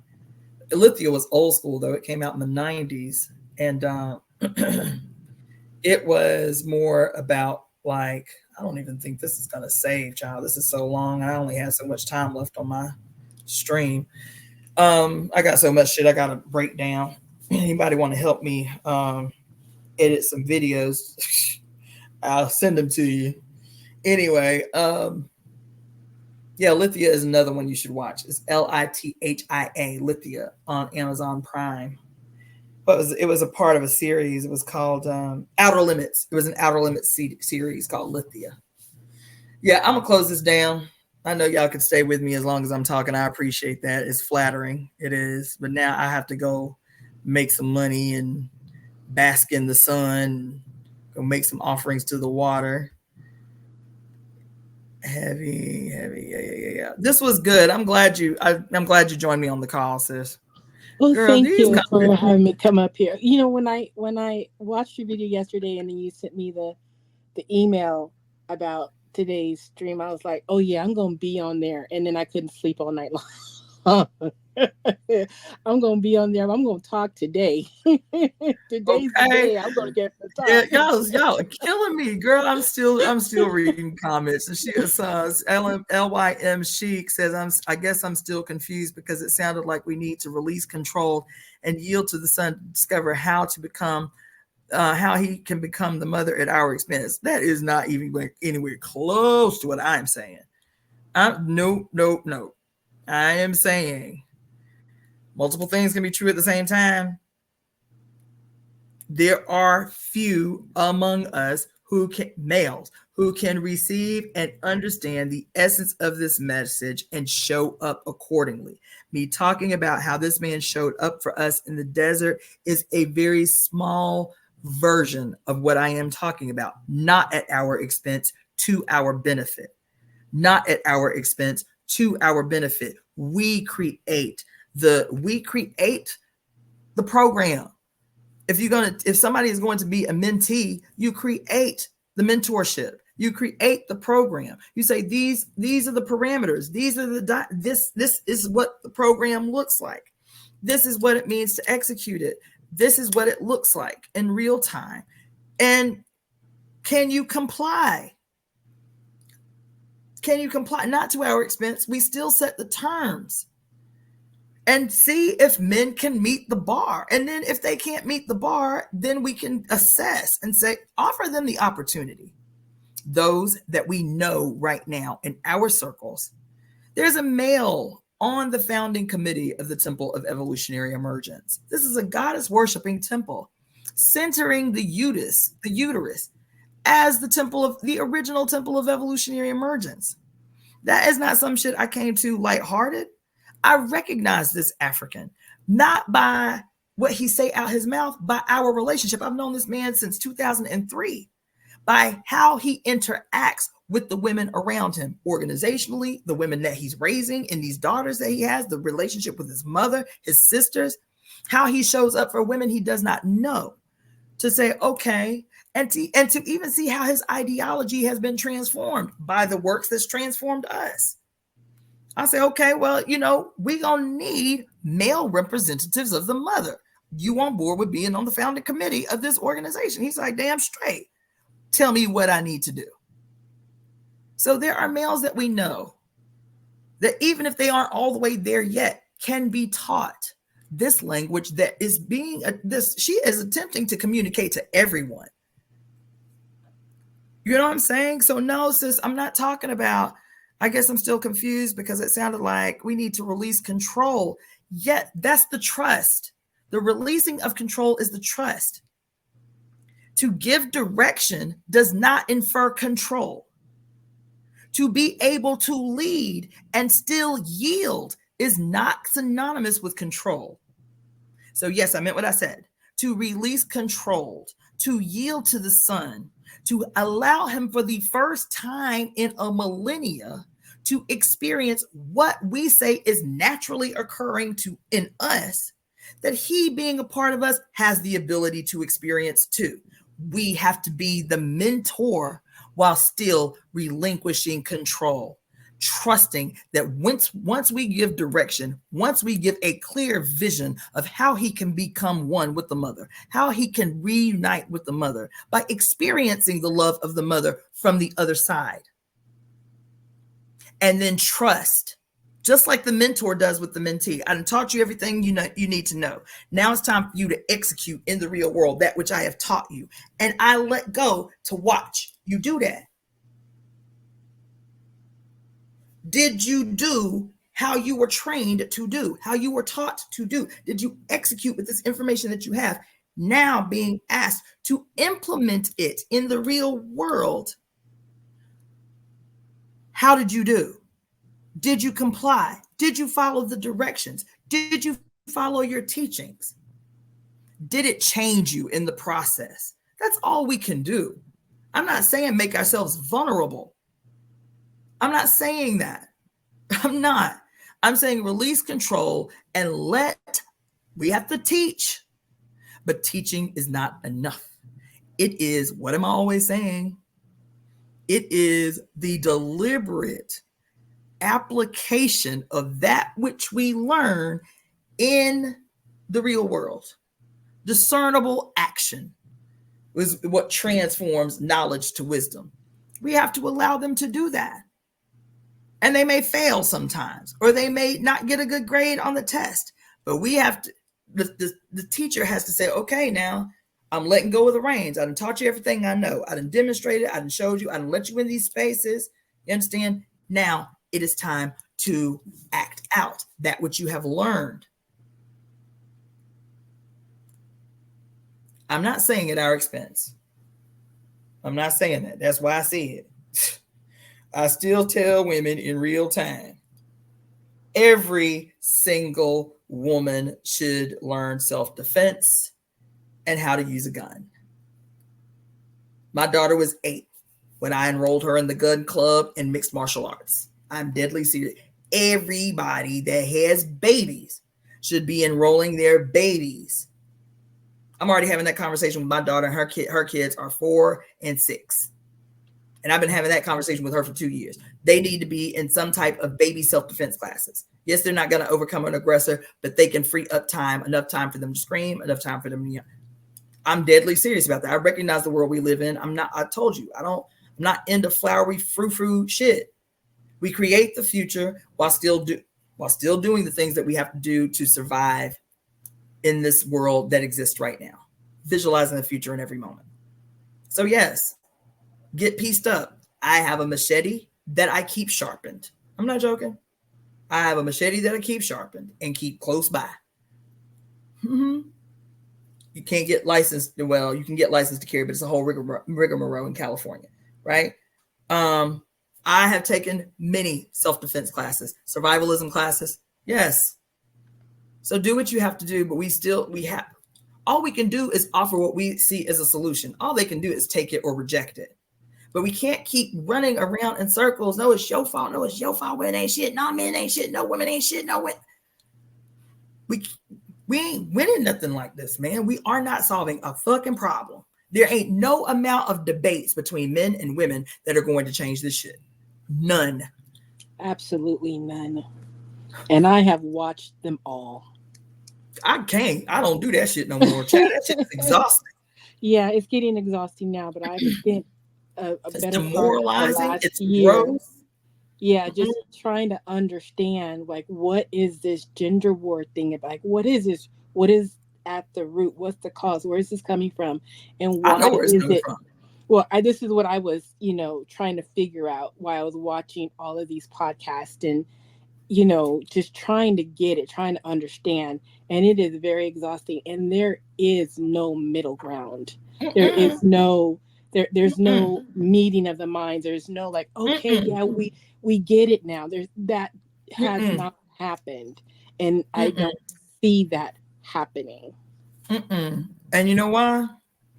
Lithia was old school though. It came out in the 90s. And it was more about, like, I don't even think this is going to save, child. This is so long. I only have so much time left on my stream. I got so much shit I got to break down. Anybody want to help me edit some videos? I'll send them to you. Anyway, yeah, Lithia is another one you should watch. It's Lithia, Lithia, on Amazon Prime. But it was a part of a series. It was called Outer Limits. It was an Outer Limits series called Lithia. Yeah, I'm gonna close this down. I know y'all can stay with me as long as I'm talking. I appreciate that. It's flattering. It is. But now I have to go make some money and bask in the sun. Go make some offerings to the water. Heavy. Yeah. This was good. I'm glad you joined me on the call, sis. Well, girl, thank you for having me come up here. You know, when I watched your video yesterday, and then you sent me the email about today's stream, I was like, oh yeah, I'm gonna be on there, and then I couldn't sleep all night long. I'm gonna be on there. I'm gonna talk today. Today's the Okay. day I'm gonna get to Yeah, talk. y'all are killing me, girl. I'm still reading comments. And she says LYM Chic says I guess I'm still confused because it sounded like we need to release control and yield to the son to discover how to become how he can become the mother at our expense. That is not even like anywhere close to what I'm saying. No. I am saying multiple things can be true at the same time. There are few among us males who can receive and understand the essence of this message and show up accordingly. Me talking about how this man showed up for us in the desert is a very small version of what I am talking about, not at our expense, to our benefit. Not at our expense, to our benefit. We create the program. If somebody is going to be a mentee, you create the mentorship, you create the program. You say these are the parameters, these are this is what the program looks like, this is what it means to execute it, this is what it looks like in real time, and can you comply? Not to our expense. We still set the terms and see if men can meet the bar. And then if they can't meet the bar, then we can assess and say, offer them the opportunity. Those that we know right now in our circles, there's a male on the founding committee of the Temple of Evolutionary Emergence. This is a goddess worshiping temple, centering the uterus as the original Temple of Evolutionary Emergence. That is not some shit I came to lighthearted. I recognize this African, not by what he say out his mouth, by our relationship. I've known this man since 2003, by how he interacts with the women around him, organizationally, the women that he's raising and these daughters that he has, the relationship with his mother, his sisters, how he shows up for women he does not know, to say, okay, and to even see how his ideology has been transformed by the works that's transformed us. I say, okay, well, we gonna need male representatives of the mother. You on board with being on the founding committee of this organization? He's like, damn straight. Tell me what I need to do. So there are males that we know that even if they aren't all the way there yet, can be taught this language that is she is attempting to communicate to everyone. You know what I'm saying? So no, sis, I'm not talking about, I guess I'm still confused because it sounded like we need to release control. Yet that's the trust. The releasing of control is the trust. To give direction does not infer control. To be able to lead and still yield is not synonymous with control. So yes, I meant what I said. To release controlled, to yield to the son, to allow him for the first time in a millennia to experience what we say is naturally occurring in us, that he being a part of us has the ability to experience too. We have to be the mentor while still relinquishing control, trusting that once we give direction, once we give a clear vision of how he can become one with the mother, how he can reunite with the mother by experiencing the love of the mother from the other side. And then trust, just like the mentor does with the mentee. I done taught you everything you need to know. Now it's time for you to execute in the real world that which I have taught you. And I let go to watch you do that. Did you do how you were trained to do, how you were taught to do? Did you execute with this information that you have? Now being asked to implement it in the real world. How did you do? Did you comply? Did you follow the directions? Did you follow your teachings? Did it change you in the process? That's all we can do. I'm not saying make ourselves vulnerable. I'm not saying that. I'm not. I'm saying release control and we have to teach, but teaching is not enough. It is, what am I always saying? It is the deliberate application of that which we learn in the real world. Discernible action is what transforms knowledge to wisdom. We have to allow them to do that. And they may fail sometimes, or they may not get a good grade on the test. But we have to, the teacher has to say, okay, now I'm letting go of the reins. I done taught you everything I know. I done demonstrated, I done showed you, I done let you in these spaces. You understand? Now it is time to act out that which you have learned. I'm not saying at our expense. I'm not saying that. That's why I see it. I still tell women in real time, every single woman should learn self-defense and how to use a gun. My daughter was 8 when I enrolled her in the gun club and mixed martial arts. I'm deadly serious. Everybody that has babies should be enrolling their babies. I'm already having that conversation with my daughter, and her kids are 4 and 6. And I've been having that conversation with her for 2 years. They need to be in some type of baby self-defense classes. Yes, they're not going to overcome an aggressor, but they can free up time, enough time for them to scream, enough time for them to, I'm deadly serious about that. I recognize the world we live in. I told you, I'm not into flowery frou-frou shit. We create the future while still doing the things that we have to do to survive in this world that exists right now, visualizing the future in every moment. So yes, get pieced up. I have a machete that I keep sharpened. I'm not joking. I have a machete that I keep sharpened and keep close by. You can't get licensed. Well, you can get licensed to carry, but it's a whole rigmarole in California, right? I have taken many self-defense classes, survivalism classes. Yes. So do what you have to do, but all we can do is offer what we see as a solution. All they can do is take it or reject it. But we can't keep running around in circles. No, it's your fault. No, it's your fault. Women ain't shit. No, men ain't shit. No, women ain't shit. No, we ain't winning nothing like this, man. We are not solving a fucking problem. There ain't no amount of debates between men and women that are going to change this shit. None. Absolutely none. And I have watched them all. I can't. I don't do that shit no more. That shit is exhausting. Yeah, it's getting exhausting now, but I've spent it's demoralizing. It's gross. Yeah, just trying to understand, like, what is this gender war thing? Like, what is this? What is at the root? What's the cause? Where is this coming from? And why is it? Well, this is what I was, trying to figure out while I was watching all of these podcasts and, just trying to get it, trying to understand. And it is very exhausting. And there is no middle ground. There is no, there's no meeting of the minds. There's no like, okay, yeah, we get it now. That has not happened. And I don't see that happening. And you know why?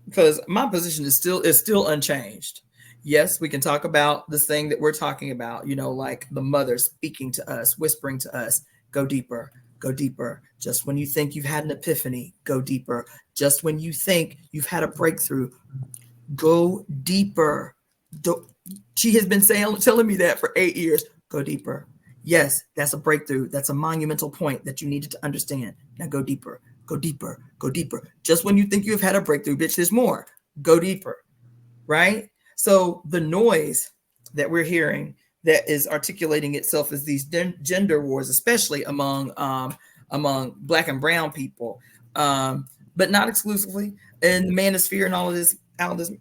Because my position is still unchanged. Yes, we can talk about this thing that we're talking about, like the mother speaking to us, whispering to us, go deeper, go deeper. Just when you think you've had an epiphany, go deeper. Just when you think you've had a breakthrough, go deeper. She has been telling me that for 8 years. Go deeper. Yes, that's a breakthrough. That's a monumental point that you needed to understand. Now go deeper, go deeper, go deeper. Just when you think you've had a breakthrough, bitch, there's more. Go deeper, right? So the noise that we're hearing that is articulating itself as these gender wars, especially among Black and brown people, but not exclusively, and the manosphere and all of this.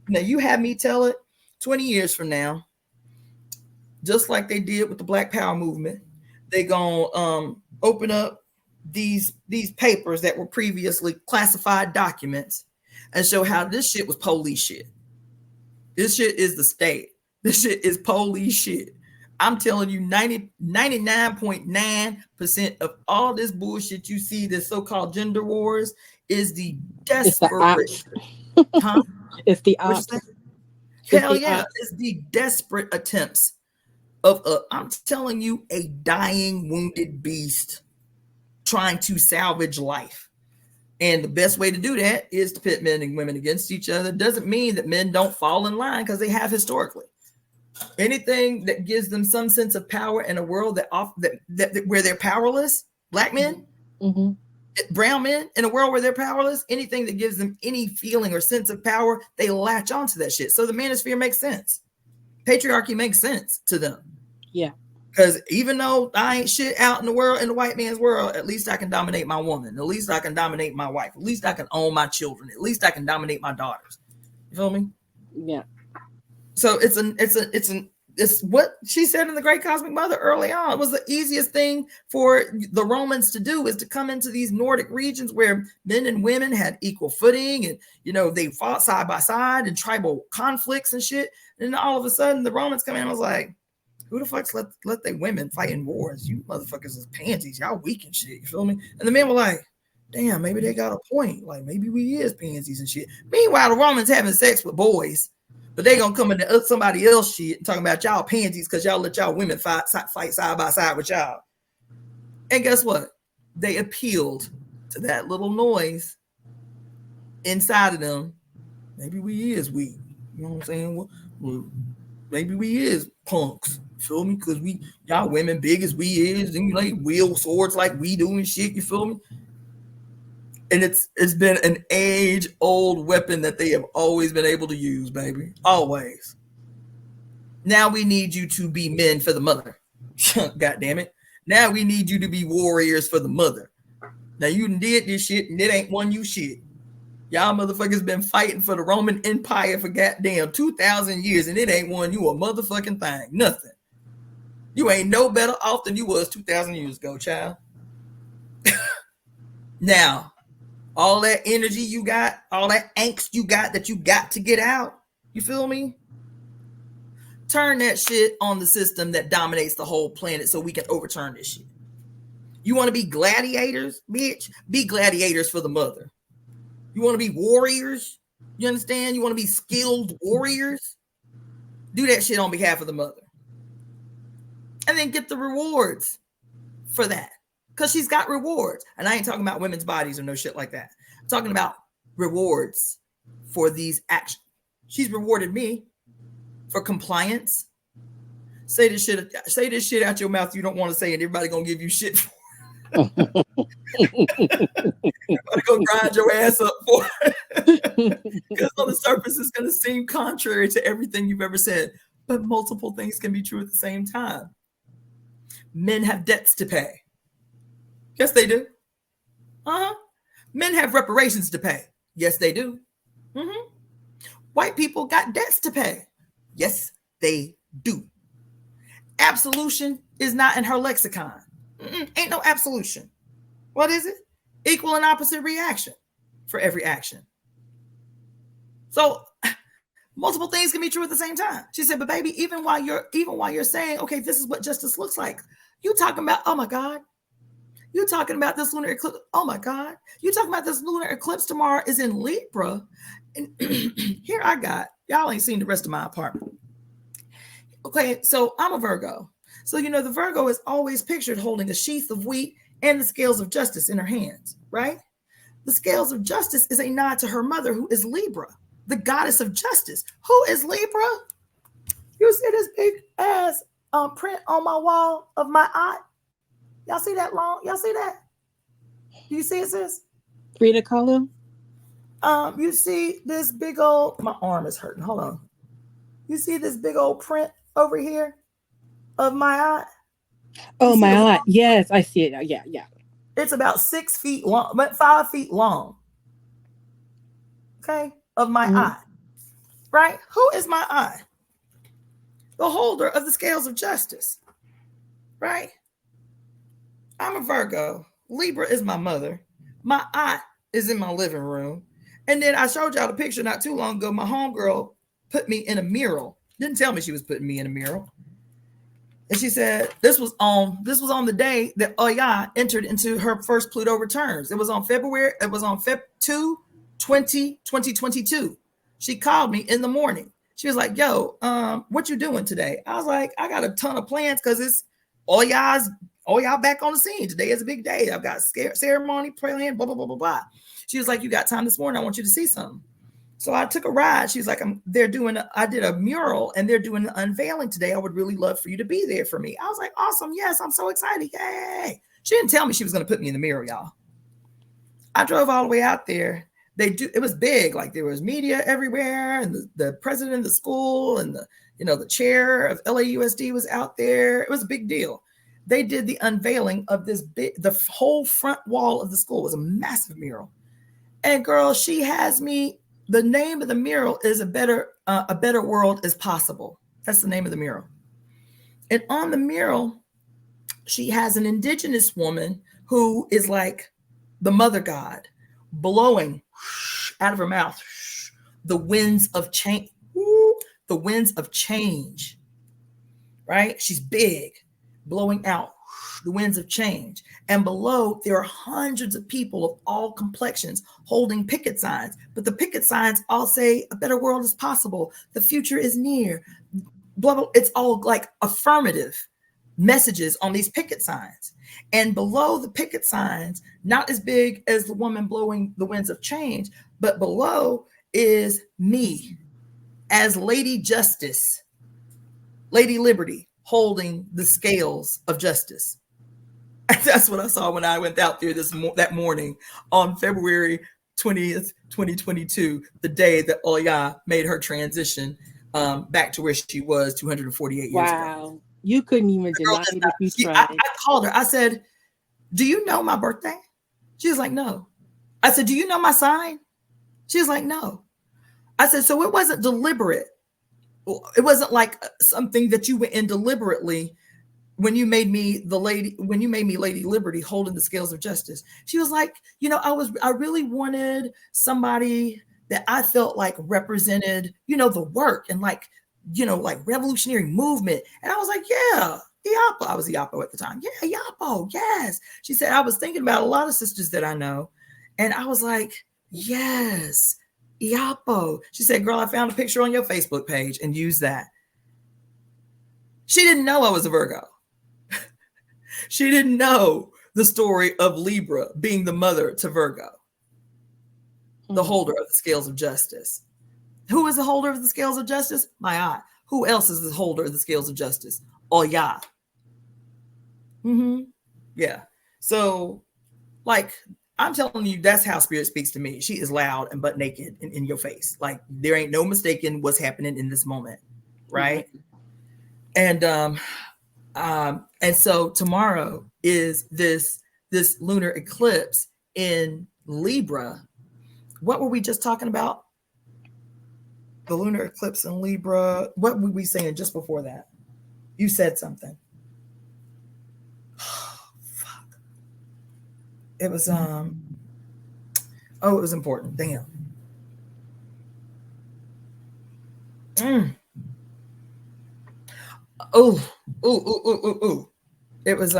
Now you have me tell it 20 years from now, just like they did with the Black Power movement, they gonna open up these papers that were previously classified documents and show how this shit was police shit. This shit is the state. This shit is police shit. I'm telling you, 99.9% of all this bullshit you see, this so-called gender wars, is the desperate. It's the ops. Hell yeah, it's the desperate attempts of I'm telling you, a dying, wounded beast trying to salvage life. And the best way to do that is to pit men and women against each other. Doesn't mean that men don't fall in line, because they have historically. Anything that gives them some sense of power in a world that where they're powerless, black men, brown men, in a world where they're powerless, anything that gives them any feeling or sense of power, they latch onto that shit. So the manosphere makes sense. Patriarchy makes sense to them. Yeah. Because even though I ain't shit out in the world, in the white man's world, at least I can dominate my woman. At least I can dominate my wife. At least I can own my children. At least I can dominate my daughters. You feel me? Yeah. So it's what she said in the Great Cosmic Mother early on. It was the easiest thing for the Romans to do, is to come into these Nordic regions where men and women had equal footing, and they fought side by side in tribal conflicts and shit. And then all of a sudden the Romans come in and was like, who the fuck's let they women fight in wars? You motherfuckers is pansies. Y'all weak and shit. You feel me? And the men were like, damn, maybe they got a point. Like, maybe we is pansies and shit. Meanwhile, the Romans having sex with boys, but they gonna come into somebody else shit and talking about y'all pansies because y'all let y'all women fight side by side with y'all. And guess what? They appealed to that little noise inside of them. Maybe we is weak. You know what I'm saying? Well, maybe we is punks. Feel me? Because y'all women big as we is, and you like wield swords like we do and shit. You feel me? And it's been an age-old weapon that they have always been able to use, baby. Always. Now we need you to be men for the mother. God damn it. Now we need you to be warriors for the mother. Now you did this shit and it ain't won you shit. Y'all motherfuckers been fighting for the Roman Empire for goddamn 2,000 years and it ain't won you a motherfucking thing. Nothing. You ain't no better off than you was 2,000 years ago, child. Now, all that energy you got, all that angst you got that you got to get out, you feel me? Turn that shit on the system that dominates the whole planet so we can overturn this shit. You want to be gladiators, bitch? Be gladiators for the mother. You want to be warriors? You understand? You want to be skilled warriors? Do that shit on behalf of the mother. And then get the rewards for that. Because she's got rewards. And I ain't talking about women's bodies or no shit like that. I'm talking about rewards for these actions. She's rewarded me for compliance. Say this shit out your mouth you don't want to say, and everybody gonna give you shit for it. Everybody gonna grind your ass up for it. Because on the surface it's gonna seem contrary to everything you've ever said. But multiple things can be true at the same time. Men have debts to pay. Yes, they do. Men have reparations to pay. Yes, they do. White people got debts to pay. Yes, they do. Absolution is not in her lexicon. Ain't no absolution. What is it? Equal and opposite reaction for every action. So multiple things can be true at the same time. She said, but baby, even while you're saying, okay, this is what justice looks like, you talking about, oh my God, you talking about this lunar eclipse. Oh my God, you talking about this lunar eclipse tomorrow is in Libra. And here I got, y'all ain't seen the rest of my apartment. Okay, so I'm a Virgo. So, the Virgo is always pictured holding a sheath of wheat and the scales of justice in her hands, right? The scales of justice is a nod to her mother, who is Libra, the goddess of justice. Who is Libra? You see this big ass print on my wall of my eye? Y'all see that long? Y'all see that? Do you see it, sis? Frida Kahlo? You see this big old, my arm is hurting. Hold on. You see this big old print over here of my eye? Oh, my eye. Yes, I see it. Yeah. It's about 6 feet long, but 5 feet long. Okay, of my eye. Right? Who is my eye? The holder of the scales of justice. Right? I'm a Virgo. Libra is my mother. My eye is in my living room. And then I showed y'all the picture not too long ago. My homegirl put me in a mural. Didn't tell me she was putting me in a mural. And she said this was on the day that Oya entered into her first Pluto returns. It was on Feb 2, 2022. She called me in the morning. She was like, yo, what you doing today? I was like, I got a ton of plans because it's Oya back on the scene. Today is a big day. I've got ceremony, praying, blah, blah, blah, blah, blah. She was like, you got time this morning? I want you to see something. So I took a ride. She's like, I did a mural and they're doing the unveiling today. I would really love for you to be there for me. I was like, awesome. Yes, I'm so excited. Yay. She didn't tell me she was going to put me in the mural, y'all. I drove all the way out there. It was big. Like there was media everywhere, and the president of the school and the chair of LAUSD was out there. It was a big deal. They did the unveiling of the whole front wall of the school was a massive mural. And girl, she has me. The name of the mural is a better world is possible. That's the name of the mural. And on the mural, she has an indigenous woman who is like the mother god, blowing out of her mouth the winds of change. The winds of change. Right? She's big, blowing out the winds of change. And below, there are hundreds of people of all complexions holding picket signs. But the picket signs all say a better world is possible. The future is near. Blah, blah. It's all like affirmative messages on these picket signs. And below the picket signs, not as big as the woman blowing the winds of change, but below is me as Lady Justice, Lady Liberty, holding the scales of justice. That's what I saw when I went out there that morning on February 20th, 2022, the day that Oya made her transition back to where she was 248 years ago. Wow. You couldn't even deny it if you tried. I called her. I said, do you know my birthday? She was like, no. I said, do you know my sign? She was like, no. I said, so it wasn't deliberate. It wasn't like something that you went in deliberately when you made me Lady Liberty holding the scales of justice. She was like, I really wanted somebody that I felt like represented, the work and like revolutionary movement. And I was like, yeah, Iapo. I was Iapo at the time. Yeah, Iapo. Yes. She said, I was thinking about a lot of sisters that I know. And I was like, yes, Iapo. She said, girl, I found a picture on your Facebook page and used that. She didn't know I was a Virgo. She didn't know the story of Libra being the mother to Virgo, the holder of the scales of justice. Who is the holder of the scales of justice? My aunt. Who else is the holder of the scales of justice? Oya. Yeah. So, like, I'm telling you, that's how spirit speaks to me. She is loud and butt naked in your face. Like, there ain't no mistaking what's happening in this moment, right? And so tomorrow is this lunar eclipse in Libra. What were we just talking about? The lunar eclipse in Libra. What were we saying just before that? You said something. Oh, fuck. It was it was important. Damn. Oh. It was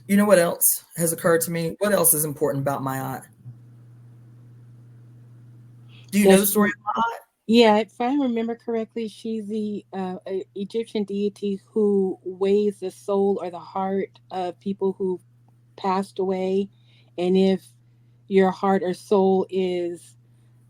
you know what else has occurred to me? What else is important about my aunt? Do you know the story of my aunt? Yeah, if I remember correctly, she's the Egyptian deity who weighs the soul or the heart of people who passed away. And if your heart or soul is,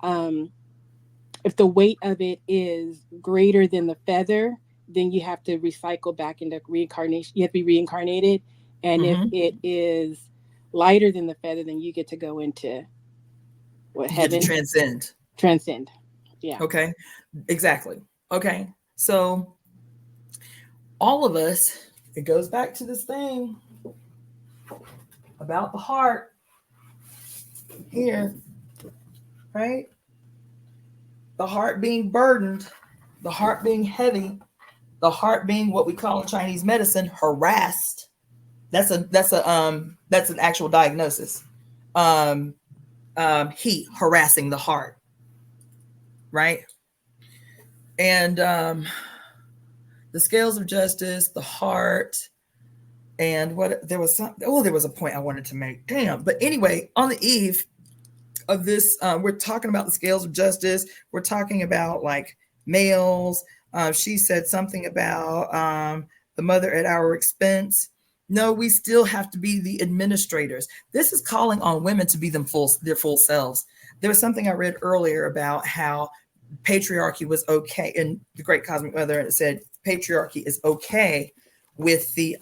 if the weight of it is greater than the feather, then you have to recycle back into reincarnation. You have to be reincarnated. And if it is lighter than the feather, then you get to go into heaven? Get to transcend. Transcend. Yeah. Okay. Exactly. Okay. So all of us, it goes back to this thing about the heart here, right? The heart being burdened, the heart being heavy, the heart being what we call in Chinese medicine harassed. That's an actual diagnosis. Heat harassing the heart, right? And the scales of justice, the heart, and there was a point I wanted to make. Damn. But anyway, on the eve of this, we're talking about the scales of justice. We're talking about like males. She said something about the mother at our expense. No, we still have to be the administrators. This is calling on women to be their full selves. There was something I read earlier about how patriarchy was okay in the Great Cosmic Weather, and it said patriarchy is okay with the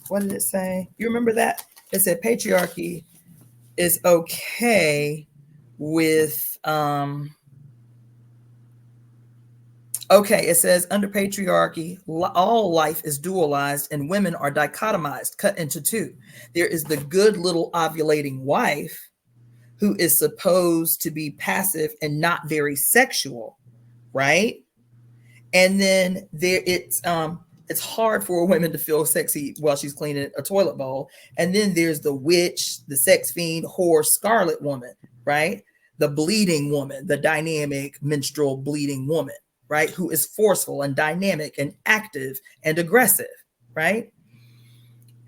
what did it say? You remember that? It said patriarchy is okay with okay, it says under patriarchy, all life is dualized and women are dichotomized, cut into two. There is the good little ovulating wife who is supposed to be passive and not very sexual, right? And then it's hard for a woman to feel sexy while she's cleaning a toilet bowl. And then there's the witch, the sex fiend, whore, scarlet woman, right? The bleeding woman, the dynamic menstrual bleeding woman, right? Who is forceful and dynamic and active and aggressive, right?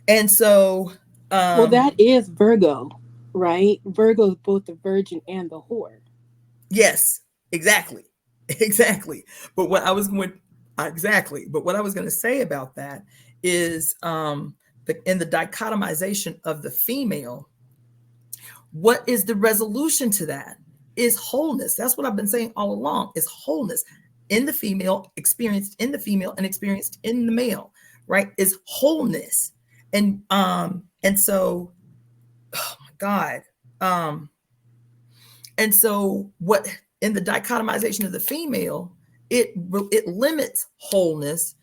And so well, that is Virgo, right? Virgo is both the virgin and the whore. Yes, exactly. But what I was going to say about that is in the dichotomization of the female, what is the resolution to that? Is wholeness. That's what I've been saying all along, is wholeness in the female, experienced in the female and experienced in the male, right? Is wholeness. And so, oh my God. And so what in the dichotomization of the female, it limits wholeness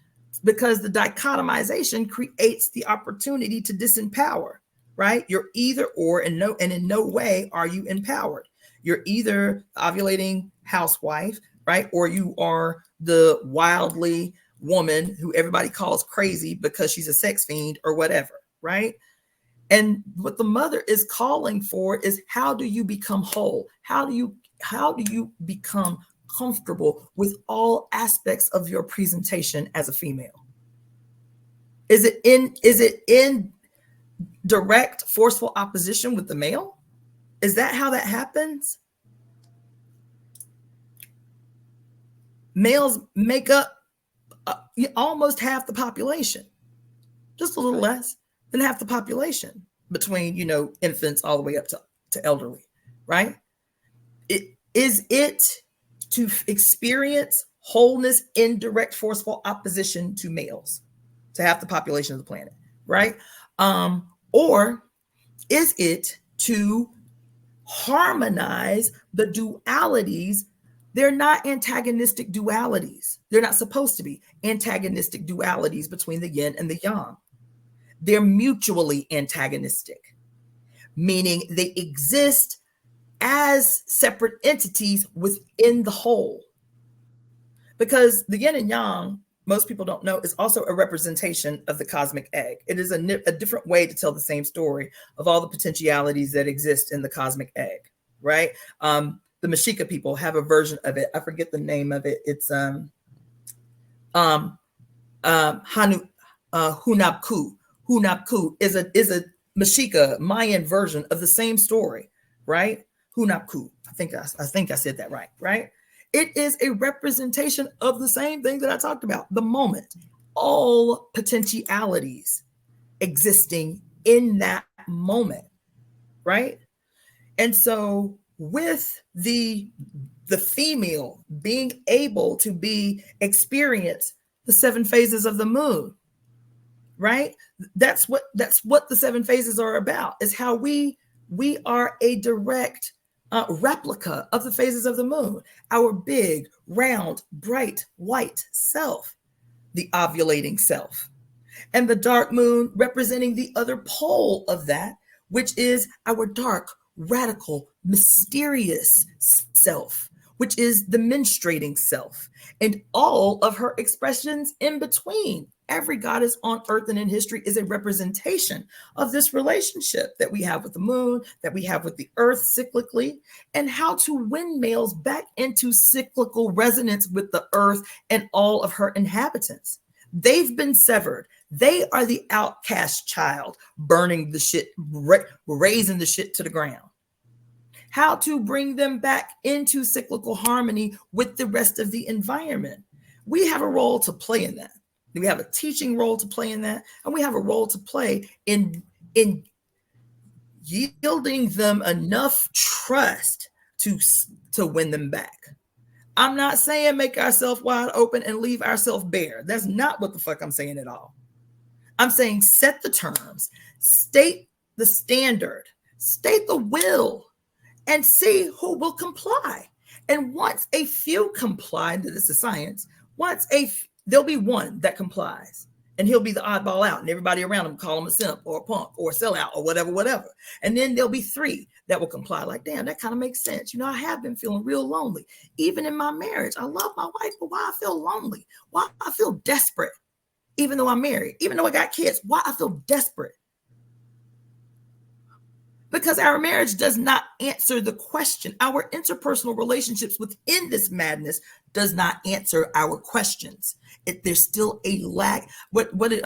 because the dichotomization creates the opportunity to disempower, right? You're either or, and in no way are you empowered. You're either ovulating housewife, right? Or you are the wildly woman who everybody calls crazy because she's a sex fiend or whatever, right? And what the mother is calling for is, how do you become whole? How do you become comfortable with all aspects of your presentation as a female? Is it in direct, forceful opposition with the male? Is that how that happens? Males make up almost half the population, just a little less than half the population, between infants all the way up to elderly, right? Is it to experience wholeness in direct, forceful opposition to males, to half the population of the planet, right? Or is it to harmonize the dualities? They're not antagonistic dualities. They're not supposed to be antagonistic dualities between the yin and the yang. They're mutually antagonistic, meaning they exist as separate entities within the whole. Because the yin and yang, most people don't know, is also a representation of the cosmic egg. It is a different way to tell the same story of all the potentialities that exist in the cosmic egg, right? The Mexica people have a version of it. I forget the name of it. It's Hunabku. Hunabku is a Mexica Mayan version of the same story, right? Hunabku. I think I said that right, right? It is a representation of the same thing that I talked about, the moment. All potentialities existing in that moment, right? And so with the female being able to experience the 7 phases of the moon, right? That's what the 7 phases are about, is how we are a direct replica of the phases of the moon. Our big, round, bright, white self, the ovulating self, and the dark moon representing the other pole of that, which is our dark, radical, mysterious self, which is the menstruating self, and all of her expressions in between. Every goddess on earth and in history is a representation of this relationship that we have with the moon, that we have with the earth cyclically, and how to win males back into cyclical resonance with the earth and all of her inhabitants. They've been severed. They are the outcast child, burning the shit, raising the shit to the ground. How to bring them back into cyclical harmony with the rest of the environment. We have a role to play in that. We have a teaching role to play in that, and we have a role to play in yielding them enough trust to win them back. I'm not saying make ourselves wide open and leave ourselves bare. That's not what the fuck I'm saying at all. I'm saying set the terms, state the standard, state the will, and see who will comply. And once a few comply, this is science, there'll be one that complies, and he'll be the oddball out, and everybody around him call him a simp or a punk or a sellout or whatever. And then there'll be 3 that will comply. Like, damn, that kind of makes sense. I have been feeling real lonely. Even in my marriage, I love my wife, but why I feel lonely? Why I feel desperate? Even though I'm married, even though I got kids, why I feel desperate? Because our marriage does not answer the question. Our interpersonal relationships within this madness does not answer our questions. There's still a lack. What did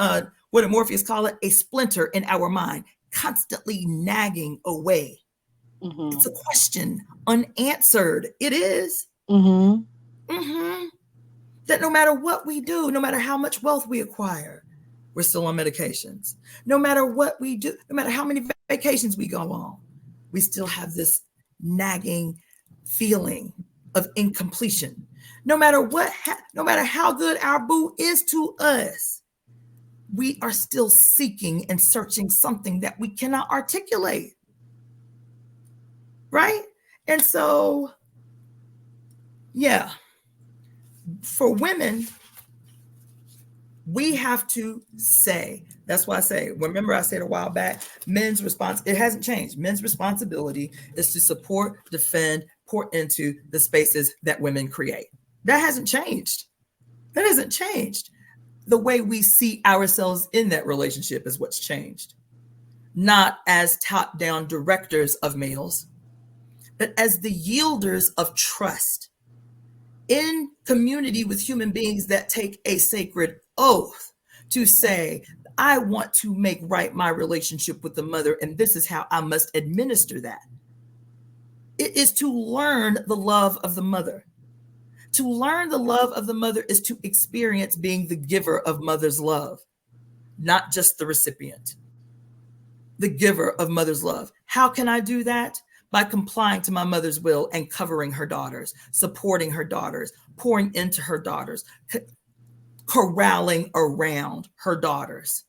Morpheus call it? A splinter in our mind, constantly nagging away. Mm-hmm. It's a question unanswered. It is. Mm-hmm. Mm-hmm. That no matter what we do, no matter how much wealth we acquire, we're still on medications. No matter what we do, no matter how many vacations we go on, we still have this nagging feeling of incompletion. No matter how good our boo is to us, we are still seeking and searching something that we cannot articulate. Right? And so, yeah, for women, we have to say, that's why I say, remember I said a while back, it hasn't changed. Men's responsibility is to support, defend, pour into the spaces that women create. That hasn't changed. That hasn't changed. The way we see ourselves in that relationship is what's changed. Not as top-down directors of males, but as the yielders of trust in community with human beings that take a sacred oath to say, I want to make right my relationship with the mother, and this is how I must administer that. It is to learn the love of the mother. To learn the love of the mother is to experience being the giver of mother's love, not just the recipient. The giver of mother's love. How can I do that? By complying to my mother's will and covering her daughters, supporting her daughters, pouring into her daughters, corralling around her daughters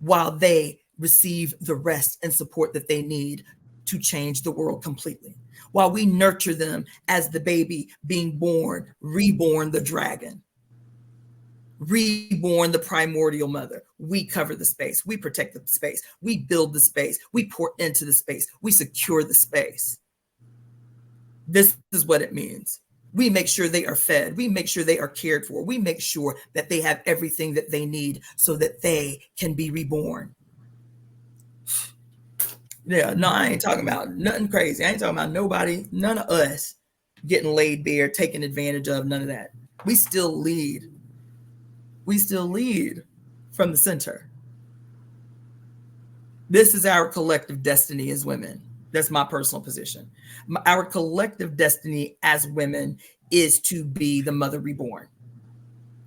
while they receive the rest and support that they need to change the world completely. While we nurture them as the baby being born, reborn the dragon, reborn the primordial mother. We cover the space. We protect the space. We build the space. We pour into the space. We secure the space. This is what it means. We make sure they are fed. We make sure they are cared for. We make sure that they have everything that they need so that they can be reborn. Yeah, no, I ain't talking about nothing crazy. I ain't talking about nobody, none of us getting laid bare, taken advantage of, none of that. We still lead. We still lead from the center. This is our collective destiny as women. That's my personal position. Our collective destiny as women is to be the mother reborn.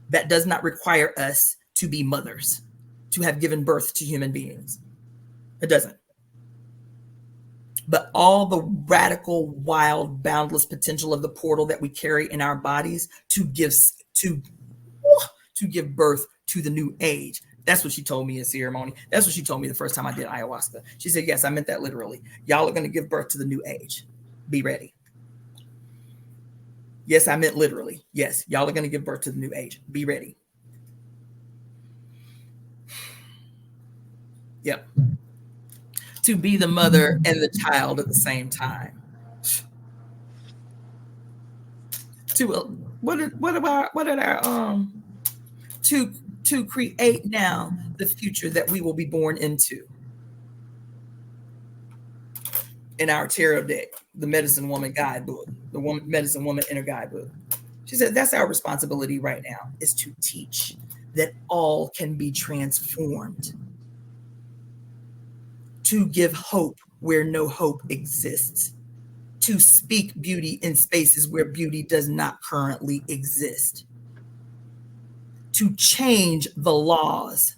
That does not require us to be mothers, to have given birth to human beings. It doesn't. But all the radical, wild, boundless potential of the portal that we carry in our bodies to give birth to the new age. That's what she told me in ceremony. That's what she told me the first time I did ayahuasca. She said, yes, I meant that literally. Y'all are going to give birth to the new age. Be ready. Yes, I meant literally. Yes, y'all are going to give birth to the new age. Be ready. Yep. To be the mother and the child at the same time. To create now the future that we will be born into. In our tarot deck, the Medicine Woman Guidebook, the Medicine Woman Inner Guidebook. She said that's our responsibility right now, is to teach that all can be transformed. To give hope where no hope exists. To speak beauty in spaces where beauty does not currently exist. to change the laws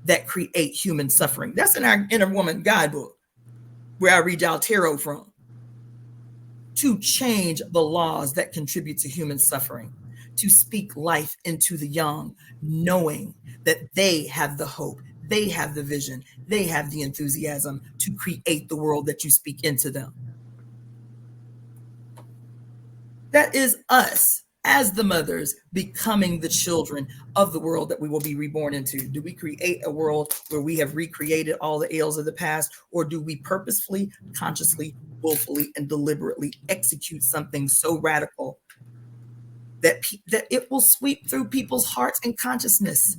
that create human suffering. That's in our Inner Woman guidebook, where I read y'all tarot from. To change the laws that contribute to human suffering, to speak life into the young, knowing that they have the hope, they have the vision, they have the enthusiasm to create the world that you speak into them. That is us as the mothers becoming the children of the world that we will be reborn into. Do we create a world where we have recreated all the ills of the past, or do we purposefully, consciously, willfully, and deliberately execute something so radical that it will sweep through people's hearts and consciousness?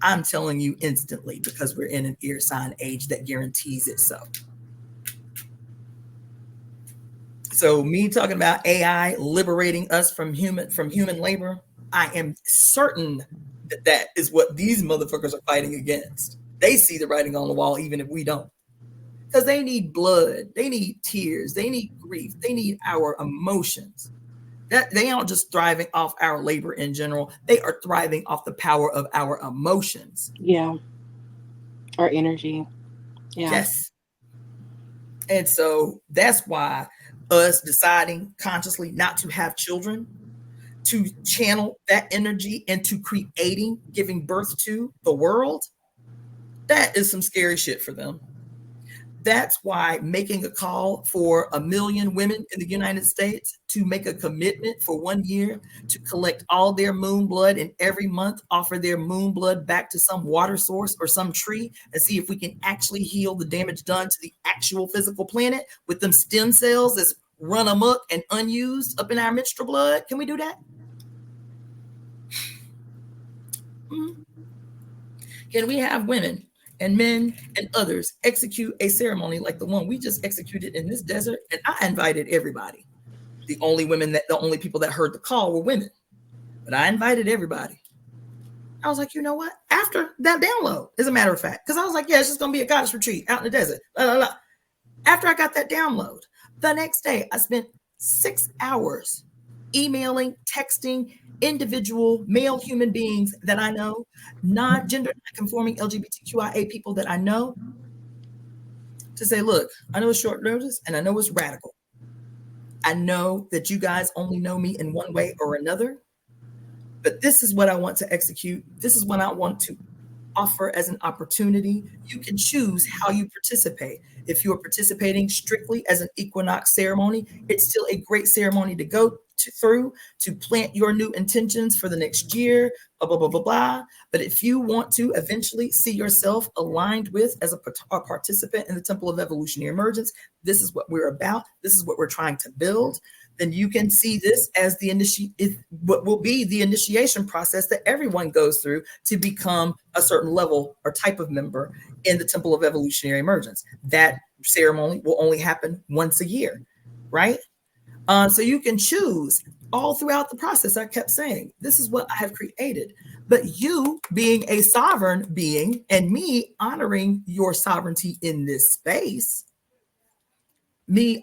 I'm telling you instantly, because we're in an ear sign age that guarantees itself. So me talking about AI liberating us from human labor, I am certain that that is what these motherfuckers are fighting against. They see the writing on the wall, even if we don't. Because they need blood, they need tears, they need grief, they need our emotions. That they aren't just thriving off our labor in general, they are thriving off the power of our emotions. Yeah. Our energy. Yeah. Yes. And so that's why us deciding consciously not to have children, to channel that energy into creating, giving birth to the world, that is some scary shit for them. That's why making a call for 1 million women in the United States to make a commitment for 1 year to collect all their moon blood, and every month offer their moon blood back to some water source or some tree and see if we can actually heal the damage done to the actual physical planet with them stem cells that's run amok and unused up in our menstrual blood. Can we do that? Can we have women and men and others execute a ceremony like the one we just executed in this desert? And I invited everybody. The only people that heard the call were women, but I invited everybody. I was like, you know what? After that download, as a matter of fact, because I was like, yeah, it's just going to be a goddess retreat out in the desert. Blah, blah, blah. After I got that download, the next day, I spent 6 hours emailing, texting individual male human beings that I know, non-gender conforming LGBTQIA people that I know, to say, look, I know it's short notice and I know it's radical. I know that you guys only know me in one way or another, but this is what I want to execute. This is what I want to offer as an opportunity. You can choose how you participate. If you're participating strictly as an equinox ceremony, it's still a great ceremony to go through to plant your new intentions for the next year, blah, blah, blah, blah, blah. But if you want to eventually see yourself aligned with as a participant in the Temple of Evolutionary Emergence, this is what we're about. This is what we're trying to build. Then you can see this as what will be the initiation process that everyone goes through to become a certain level or type of member in the Temple of Evolutionary Emergence. That ceremony will only happen once a year, right? So you can choose all throughout the process. I kept saying, this is what I have created. But you being a sovereign being and me honoring your sovereignty in this space, you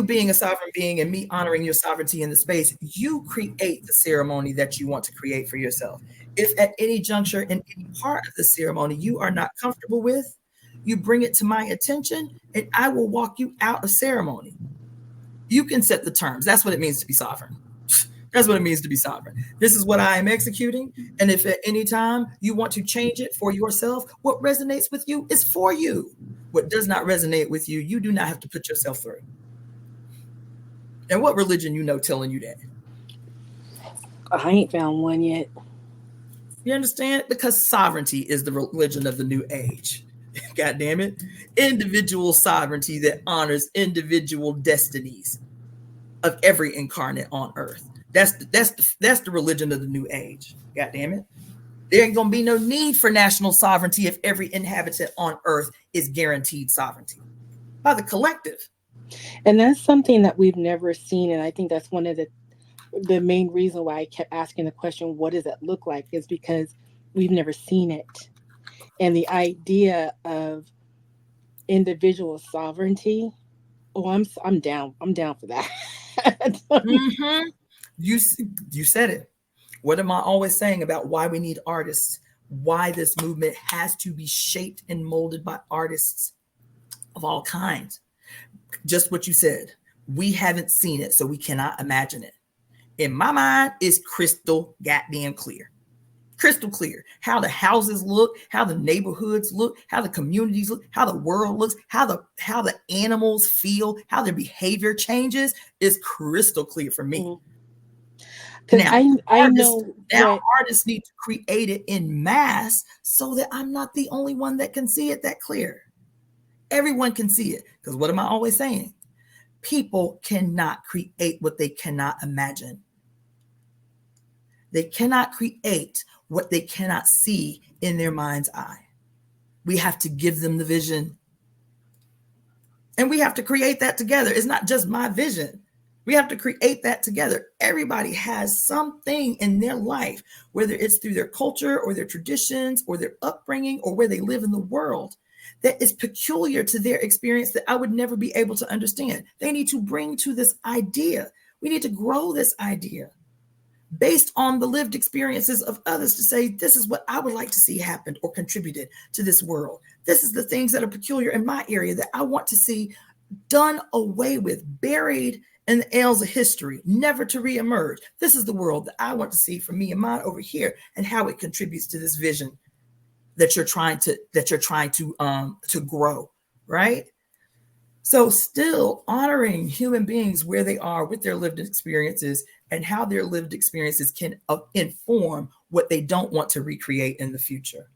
being a sovereign being and me honoring your sovereignty in the space, you create the ceremony that you want to create for yourself. If at any juncture in any part of the ceremony you are not comfortable with, you bring it to my attention and I will walk you out of ceremony. You can set the terms. That's what it means to be sovereign. That's what it means to be sovereign. This is what I am executing. And if at any time you want to change it for yourself, what resonates with you is for you. What does not resonate with you, you do not have to put yourself through. And what religion you know telling you that? I ain't found one yet. You understand? Because sovereignty is the religion of the new age. God damn it. Individual sovereignty that honors individual destinies of every incarnate on earth. That's the religion of the new age. God damn it. There ain't gonna be no need for national sovereignty if every inhabitant on earth is guaranteed sovereignty by the collective. And that's something that we've never seen. And I think that's one of the main reason why I kept asking the question, what does it look like? Is because we've never seen it. And the idea of individual sovereignty, I'm down for that. Mm-hmm. You said it. What am I always saying about why we need artists? Why this movement has to be shaped and molded by artists of all kinds. Just what you said. We haven't seen it, so we cannot imagine it. In my mind, it's crystal goddamn clear. Crystal clear. How the houses look, how the neighborhoods look, how the communities look, how the world looks, how the animals feel, how their behavior changes is crystal clear for me. Because I know artists need to create it in mass so that I'm not the only one that can see it that clear. Everyone can see it. Because what am I always saying? People cannot create what they cannot imagine. They cannot create what they cannot see in their mind's eye. We have to give them the vision. And we have to create that together. It's not just my vision. We have to create that together. Everybody has something in their life, whether it's through their culture or their traditions or their upbringing or where they live in the world, that is peculiar to their experience that I would never be able to understand. They need to bring to this idea. We need to grow this idea based on the lived experiences of others to say, this is what I would like to see happen or contributed to this world. This is the things that are peculiar in my area that I want to see done away with, buried in the annals of history, never to reemerge. This is the world that I want to see for me and mine over here, and how it contributes to this vision that you're trying to grow, right? So still honoring human beings where they are with their lived experiences and how their lived experiences can inform what they don't want to recreate in the future.